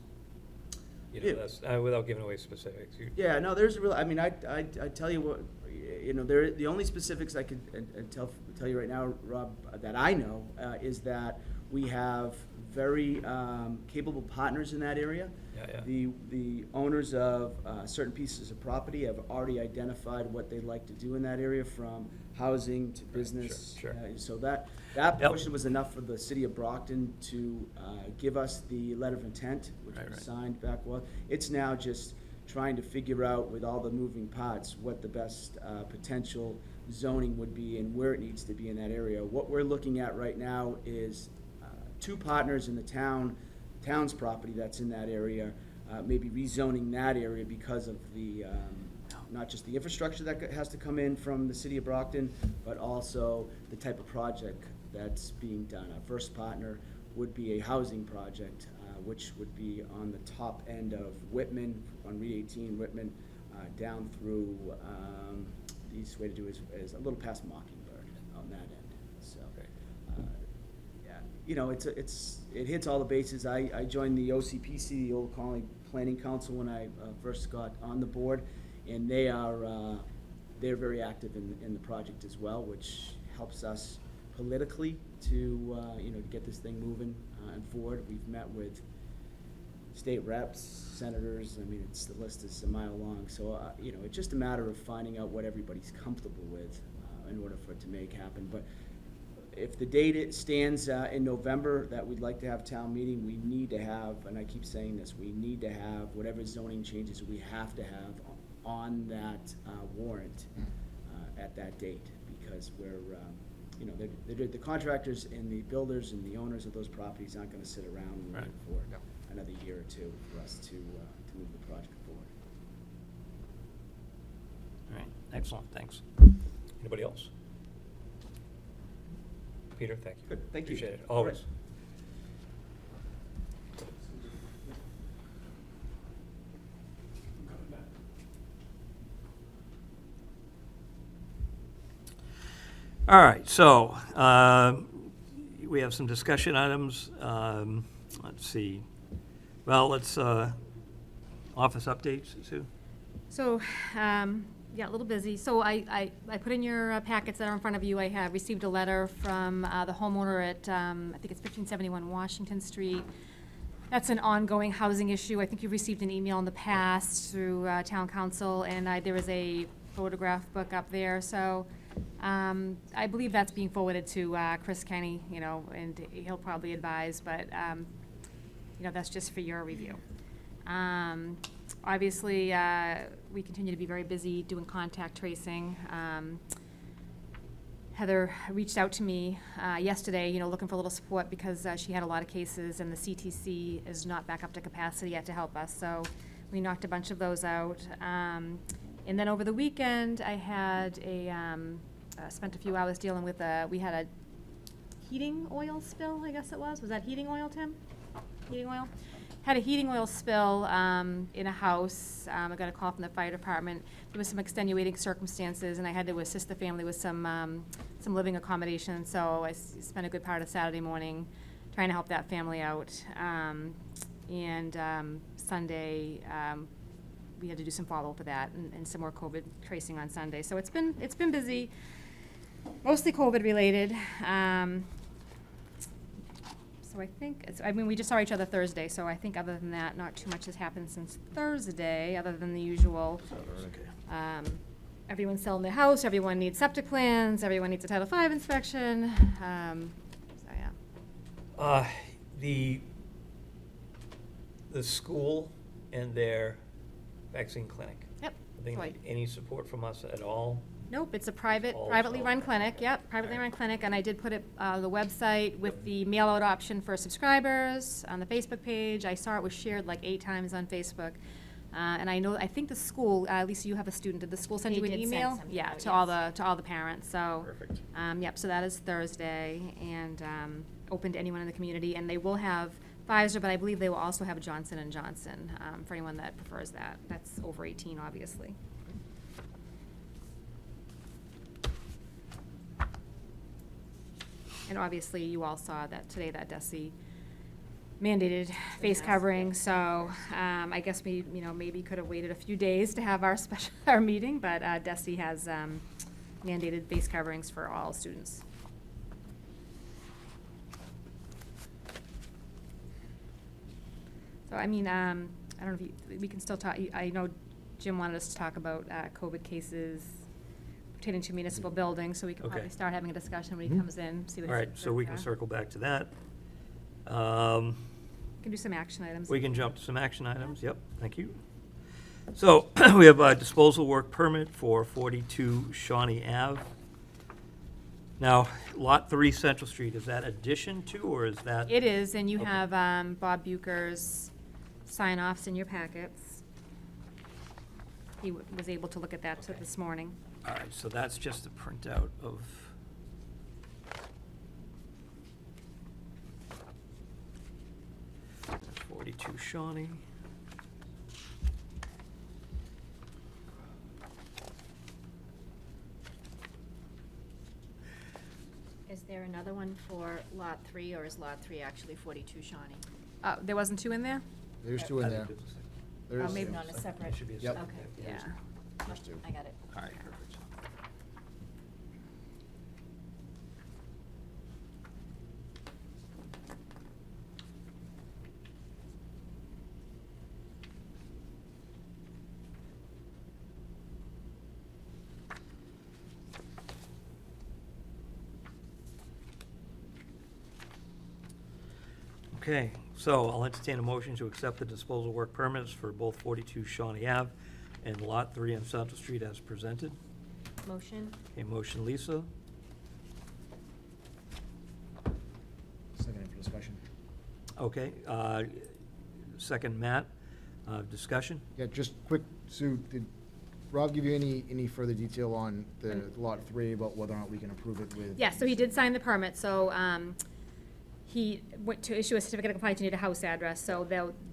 You know, Yeah. that's, without giving away specifics. Yeah, no, there's a real, I mean, I tell you what, you know, the only specifics I could tell you right now, Rob, that I know, is that we have very capable partners in that area. Yeah. The owners of certain pieces of property have already identified what they'd like to do in that area, from housing to business. sure. So that portion was enough for the city of Brockton to give us the letter of intent, which was signed back well. It's now just trying to figure out, with all the moving parts, what the best potential zoning would be and where it needs to be in that area. What we're looking at right now is 2 partners in the town's property that's in that area, maybe rezoning that area because of the not just the infrastructure that has to come in from the city of Brockton, but also the type of project that's being done. Our first partner would be a housing project, which would be on the top end of Whitman, on Route 18, Whitman, down through, the easiest way to do is a little past Mockingbird on that end. So, yeah, you know, it hits all the bases. I joined the OCPC, the Old Colony Planning Council, when I first got on the board, and they're very active in the project as well, which helps us politically to you know, to get this thing moving and forward. We've met with state reps, senators. I mean, the list is a mile long. So you know, it's just a matter of finding out what everybody's comfortable with in order for it to make happen. But if the date stands in November that we'd like to have town meeting, we need to have, and I keep saying this, we need to have whatever zoning changes we have to have on that warrant at that date, because we're, you know, the contractors and the builders and the owners of those properties aren't gonna sit around and wait for another year or two for us to move the project forward. All right, excellent, thanks. Anybody else? Peter, thank you. Good, thank you. Appreciate it, always. Right. All right, so, we have some discussion items. Let's see. Well, let's, office updates, Sue? So, yeah, a little busy. So I put in your packets that are in front of you. I have received a letter from the homeowner at, I think it's 1571 Washington Street. That's an ongoing housing issue. I think you've received an email in the past through town council, and there was a photograph book up there. So I believe that's being forwarded to Chris Kenny, you know, and he'll probably advise, but, you know, that's just for your review. Obviously, we continue to be very busy doing contact tracing. Heather reached out to me yesterday, you know, looking for a little support because she had a lot of cases and the CTC is not back up to capacity yet to help us. So we knocked a bunch of those out. And then over the weekend, I had spent a few hours dealing with we had a heating oil spill, I guess it was. Was that heating oil, Tim? Heating oil? Had a heating oil spill in a house. I got a call from the fire department. There was some extenuating circumstances, and I had to assist the family with some living accommodation. So I spent a good part of Saturday morning trying to help that family out. Sunday, we had to do some follow-up of that and some more COVID tracing on Sunday. So it's been busy, mostly COVID related. So I think, we just saw each other Thursday, so I think other than that, not too much has happened since Thursday, other than the usual. Everyone's selling their house, everyone needs septic plans, everyone needs a Title V inspection, so yeah. The school and their vaccine clinic. Yep. Do they need any support from us at all? Nope, it's a All privately run solid. clinic, yep, privately run clinic, and I did put it, the website with the mail-out option for subscribers on the Facebook page. I saw it was shared like 8 times on Facebook. And I think the school, Lisa, you have a student, did the school send They you an did send email? some Yeah, info, to all the parents, so. Perfect. Yep, so that is Thursday, and, open to anyone in the community, and they will have Pfizer, but I believe they will also have Johnson & Johnson, for anyone that prefers that. That's over 18, obviously. And obviously, you all saw that today that DESI mandated face mask, covering, yeah. so I guess we, you know, maybe could have waited a few days to have our meeting, but DESI has mandated face coverings for all students. So, I mean, I don't know if we can still talk, I know Jim wanted us to talk about COVID cases pertaining to municipal buildings, so we could Okay. probably start having a discussion when he comes in, see what All his right, so we can concerns are. circle back to that. We can do some action items. We can jump to some action items, yep, thank you. So, we have a disposal work permit for 42 Shawnee Ave. Now, Lot 3 Central Street, is that addition to, or is that? It is, and you Okay. have Bob Bucher's sign-offs in your packets. He was able to look at that Okay. this morning. All right, so that's just a printout of. That's 42 Shawnee. Is there another one for Lot 3, or is Lot 3 actually 42 Shawnee? There wasn't 2 in there? There's two in there. There's, maybe Not a separate, Should be a Yep. second. Okay. Yeah. there's two. I got it. All right, perfect. Okay, so I'll entertain a motion to accept the disposal work permits for both 42 Shawnee Ave and Lot 3 on Central Street as presented. Motion? Okay, motion Lisa, Second for discussion. okay, second Matt, discussion? Yeah, just quick, Sue, did Rob give you any further detail on the Lot 3 about whether or not we can approve it with? Yeah, so he did sign the permit, so he went to issue a certificate of compliance, you need a house address, so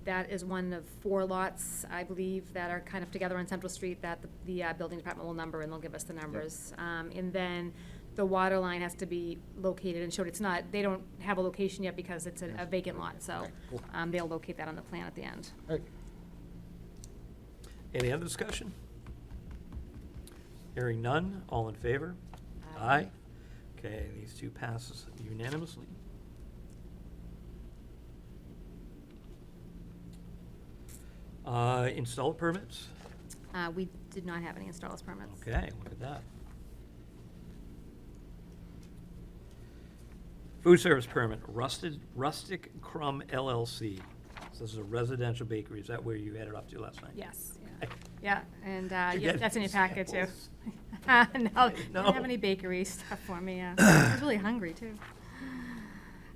that is one of 4 lots, I believe, that are kind of together on Central Street that the building department will number, and they'll give us the numbers. And then the water line has to be located and showed. It's not, they don't have a location yet because it's a vacant lot, so cool. they'll locate that on the plan at the end. All right. Any other discussion? Hearing none, all in favor? Aye. Okay, these two passes unanimously. Installer permits? We did not have any installers permits. Okay, look at that. Food service permit, Rustic Crumb LLC. So this is a residential bakery. Is that where you headed up to last night? Yes, yeah. Yeah, and, Did you yeah, get that's in your packet too. samples? No, No. don't have any bakery stuff for me, yeah. I was really hungry too.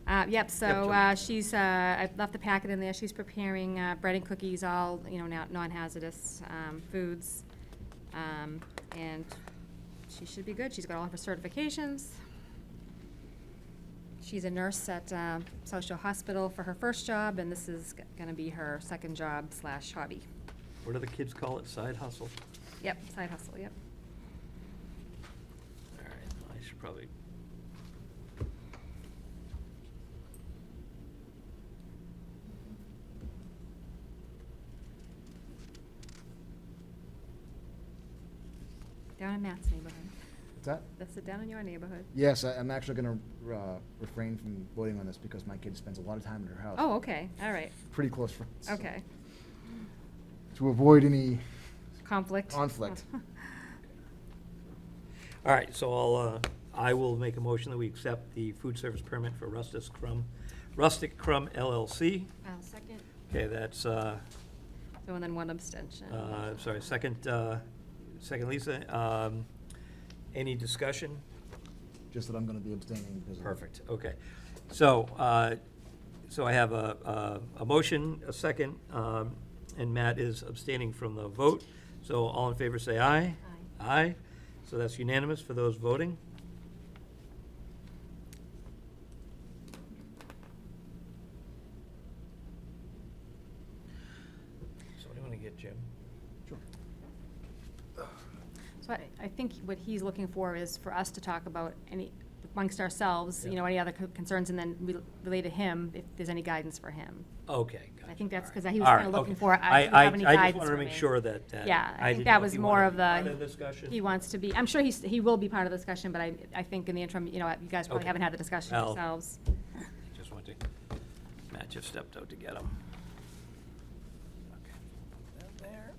Yep, so, Jim. she's, I left the packet in there, she's preparing, bread and cookies, all, now non-hazardous, foods. And she should be good, she's got all of her certifications. She's a nurse at, South Shore Hospital for her first job, and this is gonna be her second job / hobby. What do the kids call it? Side hustle? Yep, side hustle, yep. All right, I should probably. Down in Matt's neighborhood. What's that? That's it, down in your neighborhood. Yes, I'm actually going to refrain from voting on this because my kid spends a lot of time at her house. Oh, okay, all right, Pretty close friends. so okay. To avoid any Conflict? conflict. All right, so I will make a motion that we accept the food service permit for Rustic Crumb LLC. I'll second. Okay, that's, So, and then one abstention. sorry, second Lisa. Any discussion? Just that I'm going to be abstaining because of. Perfect, okay. So, so I have a motion, a second, and Matt is abstaining from the vote. So all in favor say aye. Aye. Aye. So that's unanimous for those voting. So what do you want to get, Jim? Sure. So I think what he's looking for is for us to talk about any, amongst ourselves, Yeah. any other concerns, and then relay to him if there's any guidance for him. Okay, gotcha. I think that's All 'cause right. he was All kinda right, looking okay. for, do you have any I just guidance wanted for to make me? sure that. Yeah, I think didn't that know if was you more wanted of to be part the, of the discussion. he wants to be, I'm sure he will be part of the discussion, but I think in the interim, you guys probably Okay. haven't had the discussion Well, yourselves. Just went to, Matt just stepped out to get him. Okay. That there.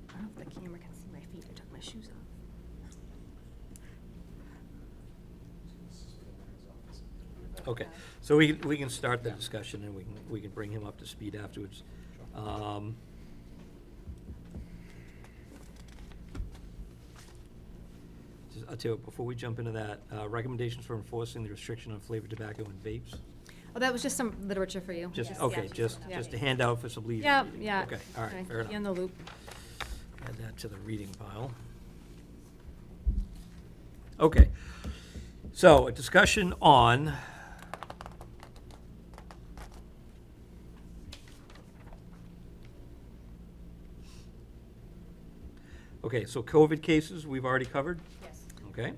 I don't know if the camera can see my feet, I took my shoes off. Okay, so we can start the discussion and we can bring him up to speed afterwards. I'll tell you, before we jump into that, recommendations for enforcing the restriction on flavored tobacco and vapes? Oh, that was just some literature for you. Just, Yes, okay, yeah. just Yeah. a handout for some leaders. Yeah, yeah. Okay, all right, fair In enough. the loop. Add that to the reading pile. Okay, so a discussion on okay, so COVID cases, we've already covered? Yes. Okay,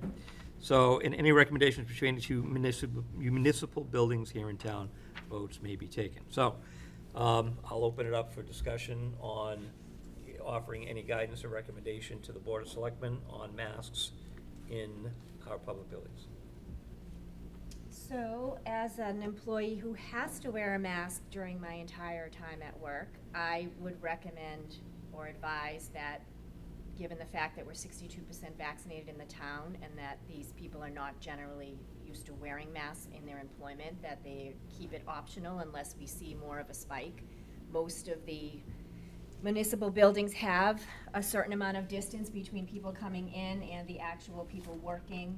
so, and any recommendations pertaining to municipal buildings here in town, votes may be taken. So, I'll open it up for discussion on offering any guidance or recommendation to the Board of Selectmen on masks in our public buildings. So, as an employee who has to wear a mask during my entire time at work, I would recommend or advise that, given the fact that we're 62% vaccinated in the town and that these people are not generally used to wearing masks in their employment, that they keep it optional unless we see more of a spike. Most of the municipal buildings have a certain amount of distance between people coming in and the actual people working.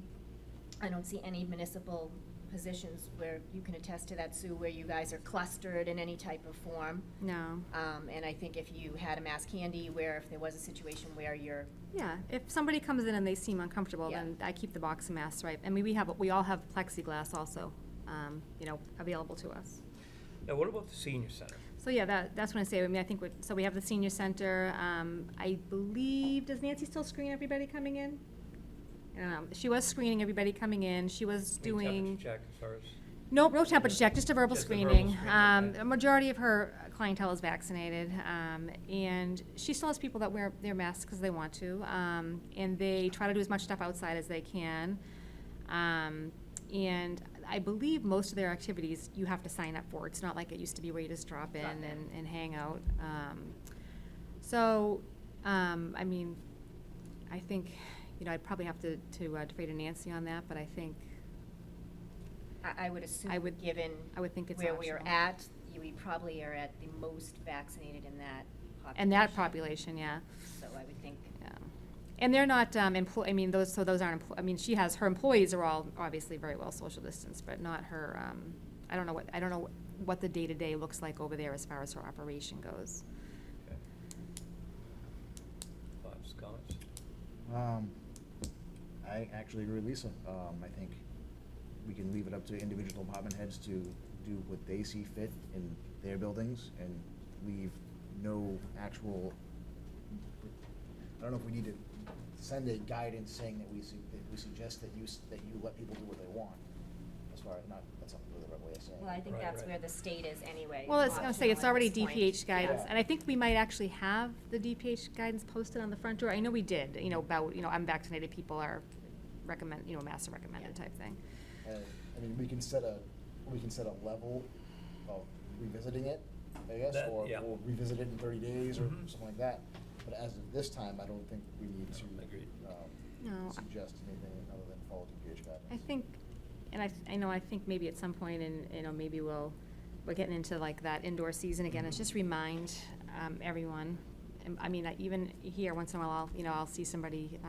I don't see any municipal positions where you can attest to that, Sue, where you guys are clustered in any type of form. No. And I think if you had a mask handy, where if there was a situation where you're, Yeah, if somebody comes in and they seem uncomfortable, Yeah. then I keep the box of masks, right? I mean, we all have plexiglass also, you know, available to us. Now, what about the senior center? So, yeah, that's what I say. I mean, I think, so we have the senior center. I believe, does Nancy still screen everybody coming in? I don't know. She was screening everybody coming in. She was doing. Temperature check as far as. Nope, no temperature check, just a verbal Just a verbal screening. screening, okay. A majority of her clientele is vaccinated, and she still has people that wear their masks because they want to, and they try to do as much stuff outside as they can. And I believe most of their activities you have to sign up for. It's not like it used to be where you just drop in and hang out. I mean, I think, you know, I'd probably have to defer to Nancy on that, but I think, I would assume, I would- given I would think it's where we are optional. at, we probably are at the most vaccinated in that population. And that population, yeah. So I would think, Yeah. And they're not, I mean, those aren't, I mean, her employees are all obviously very well social distanced, but not her, I don't know what the day-to-day looks like over there as far as her operation goes. Okay. Thoughts, comments? I actually agree with Lisa. I think we can leave it up to individual department heads to do what they see fit in their buildings and leave no actual, I don't know if we need to send a guidance saying that we suggest that you let people do what they want. As far as, that's not really the right way of saying it. well, I think Right, that's right. where the state is anyway. Well, I was gonna say, it's optional at already this point. DPH guidance, Yeah. and I think we might actually have the DPH guidance posted on the front door. I know we did, you know, about, you know, unvaccinated people are recommend, you know, mask recommended Yeah. type thing. And, I mean, we can set a level of revisiting it, I guess, That- or yeah. we'll revisit it in 30 days or Mhm. something like that. But as of this time, I don't think we need to Agreed. No, suggest anything other than follow DPH guidance. I think, and I think maybe at some point, and, you know, maybe we're getting into like that indoor season again, is just remind everyone. And, I mean, even here, once in a while, I'll see somebody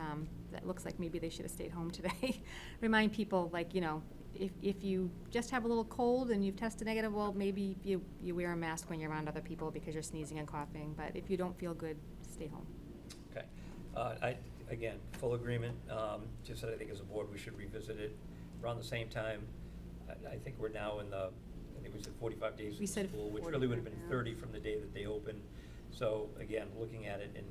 that looks like maybe they should have stayed home today. Remind people, like, you know, if you just have a little cold and you've tested negative, well, maybe you wear a mask when you're around other people because you're sneezing and coughing. But if you don't feel good, stay home. Okay. Again, full agreement. Just that I think as a board, we should revisit it around the same time. I think we're now in the, I think we said 45 days We in said school, which 45, really would have been yeah. 30 from the day that they opened. So again, looking at it in,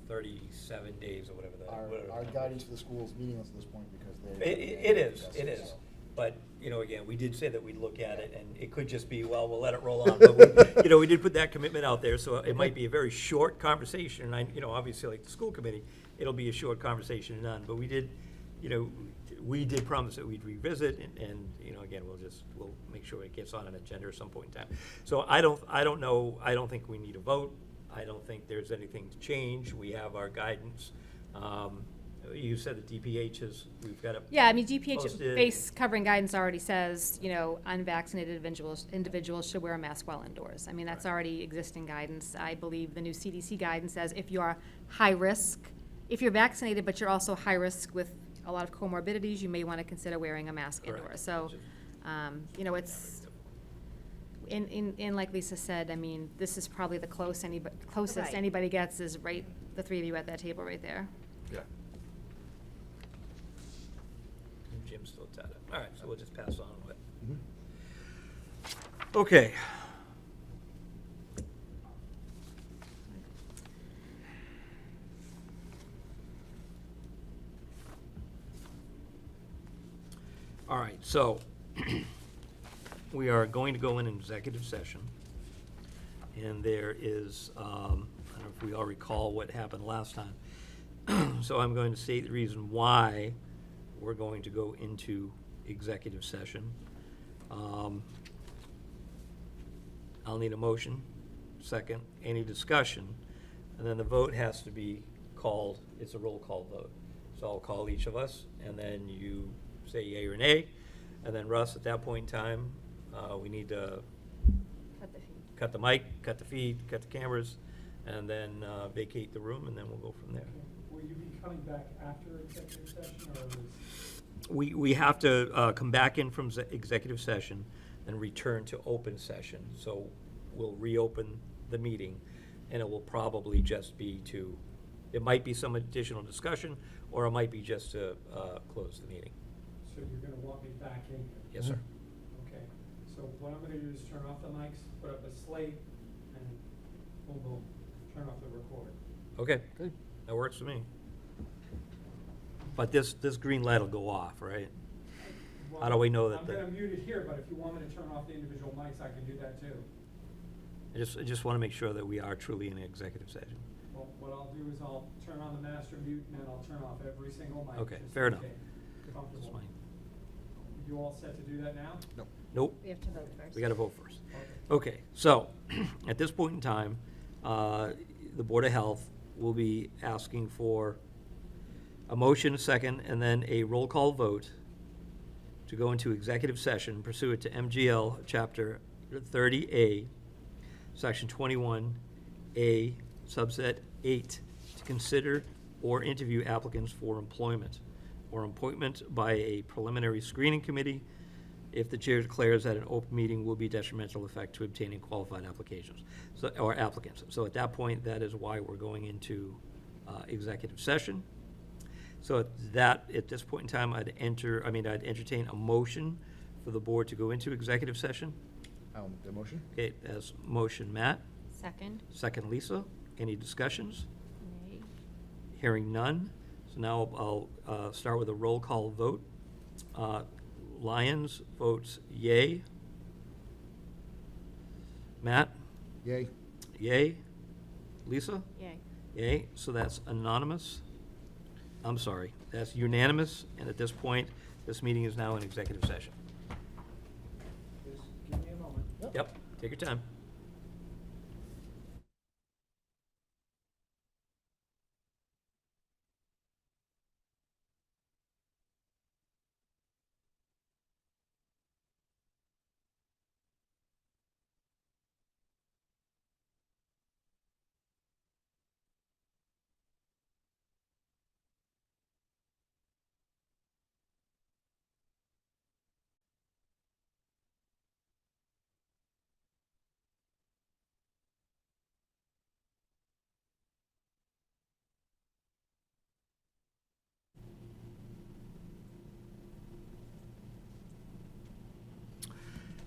37 days or whatever the. Our guidance for the school is meaningless at this point because they're. It is. But, again, we did say that we'd look at it, and it could just be, well, we'll let it roll on. But we did put that commitment out there, so it might be a very short conversation. And obviously, like the school committee, it'll be a short conversation and none. But we did promise that we'd revisit, and again, we'll make sure it gets on an agenda at some point in time. So I don't know, I don't think we need a vote. I don't think there's anything to change. We have our guidance. You said that DPH we've got to. Yeah, I mean, DPH Posted. base covering guidance already says, unvaccinated individuals should wear a mask while indoors. I mean, that's Right. already existing guidance. I believe the new CDC guidance says if you're high risk, if you're vaccinated, but you're also high risk with a lot of comorbidities, you may want to consider wearing a mask Correct. indoors. So, it's, and like Lisa said, I mean, this is probably the closest Right. anybody gets is right, the three of you at that table right there. Yeah. Jim's still tied up. All right, so we'll just pass on with it. Mhm. Okay. All right, so we are going to go in executive session. And there is, I don't know if we all recall what happened last time. So I'm going to state the reason why we're going to go into executive session. I'll need a motion, second, any discussion, and then the vote has to be called, it's a roll call vote. So I'll call each of us, and then you say yea or nay, and then Russ, at that point in time, we need to Cut the feed. cut the mic, cut the feed, cut the cameras, and then vacate the room, and then we'll go from there. Will you be coming back after executive session, or is? we have to come back in from executive session and return to open session. So we'll reopen the meeting, and it will probably just be it might be some additional discussion, or it might be just to close the meeting. So you're gonna want me back in here? Yes, sir. Okay, so what I'm gonna do is turn off the mics, put up a slate, and boom, boom, turn off the recorder. Okay, good. That works for me. But this green light will go off, right? How do we know that I'm the- gonna mute it here, but if you want me to turn off the individual mics, I can do that too. I just want to make sure that we are truly in an executive session. Well, what I'll do is I'll turn on the master mute, and then I'll turn off every single mic. Okay, just fair in enough. case. That's Comfortable. fine. You all set to do that now? Nope, We have to vote first. we got to vote first. Okay. Okay, so, at this point in time, the Board of Health will be asking for a motion, a second, and then a roll call vote to go into executive session pursuant to MGL Chapter 30A, Section 21A, subset 8, to consider or interview applicants for employment or appointment by a preliminary screening committee if the chair declares that an open meeting will be detrimental effect to obtaining qualified applications, or applicants. So at that point, that is why we're going into executive session. So at this point in time, I'd entertain a motion for the board to go into executive session. I'll make the motion. Okay, as motion, Matt. Second? Second, Lisa. Any discussions? Nay. Hearing none. So now I'll start with a roll call vote. Lyons votes yay. Matt? Yay. Yay. Lisa? Yay. Yay. So that's anonymous. I'm sorry, that's unanimous, and at this point, this meeting is now in executive session. Just give me a moment. Yep, take your time.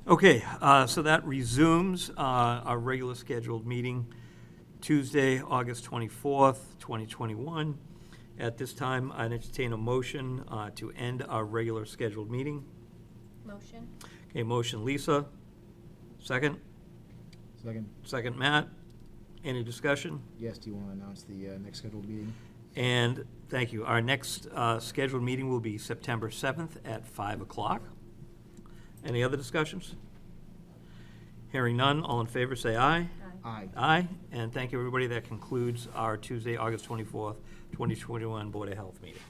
Okay, so that resumes our regular scheduled meeting, Tuesday, August 24th, 2021. At this time, I'd entertain a motion to end our regular scheduled meeting. Motion? Okay, motion, Lisa. Second? Second. Second, Matt. Any discussion? Yes, do you want to announce the next scheduled meeting? And thank you. Our next scheduled meeting will be September 7th at 5 o'clock. Any other discussions? Hearing none, all in favor, say aye. Aye. Aye, and thank you, everybody. That concludes our Tuesday, August 24th, 2021 Board of Health meeting.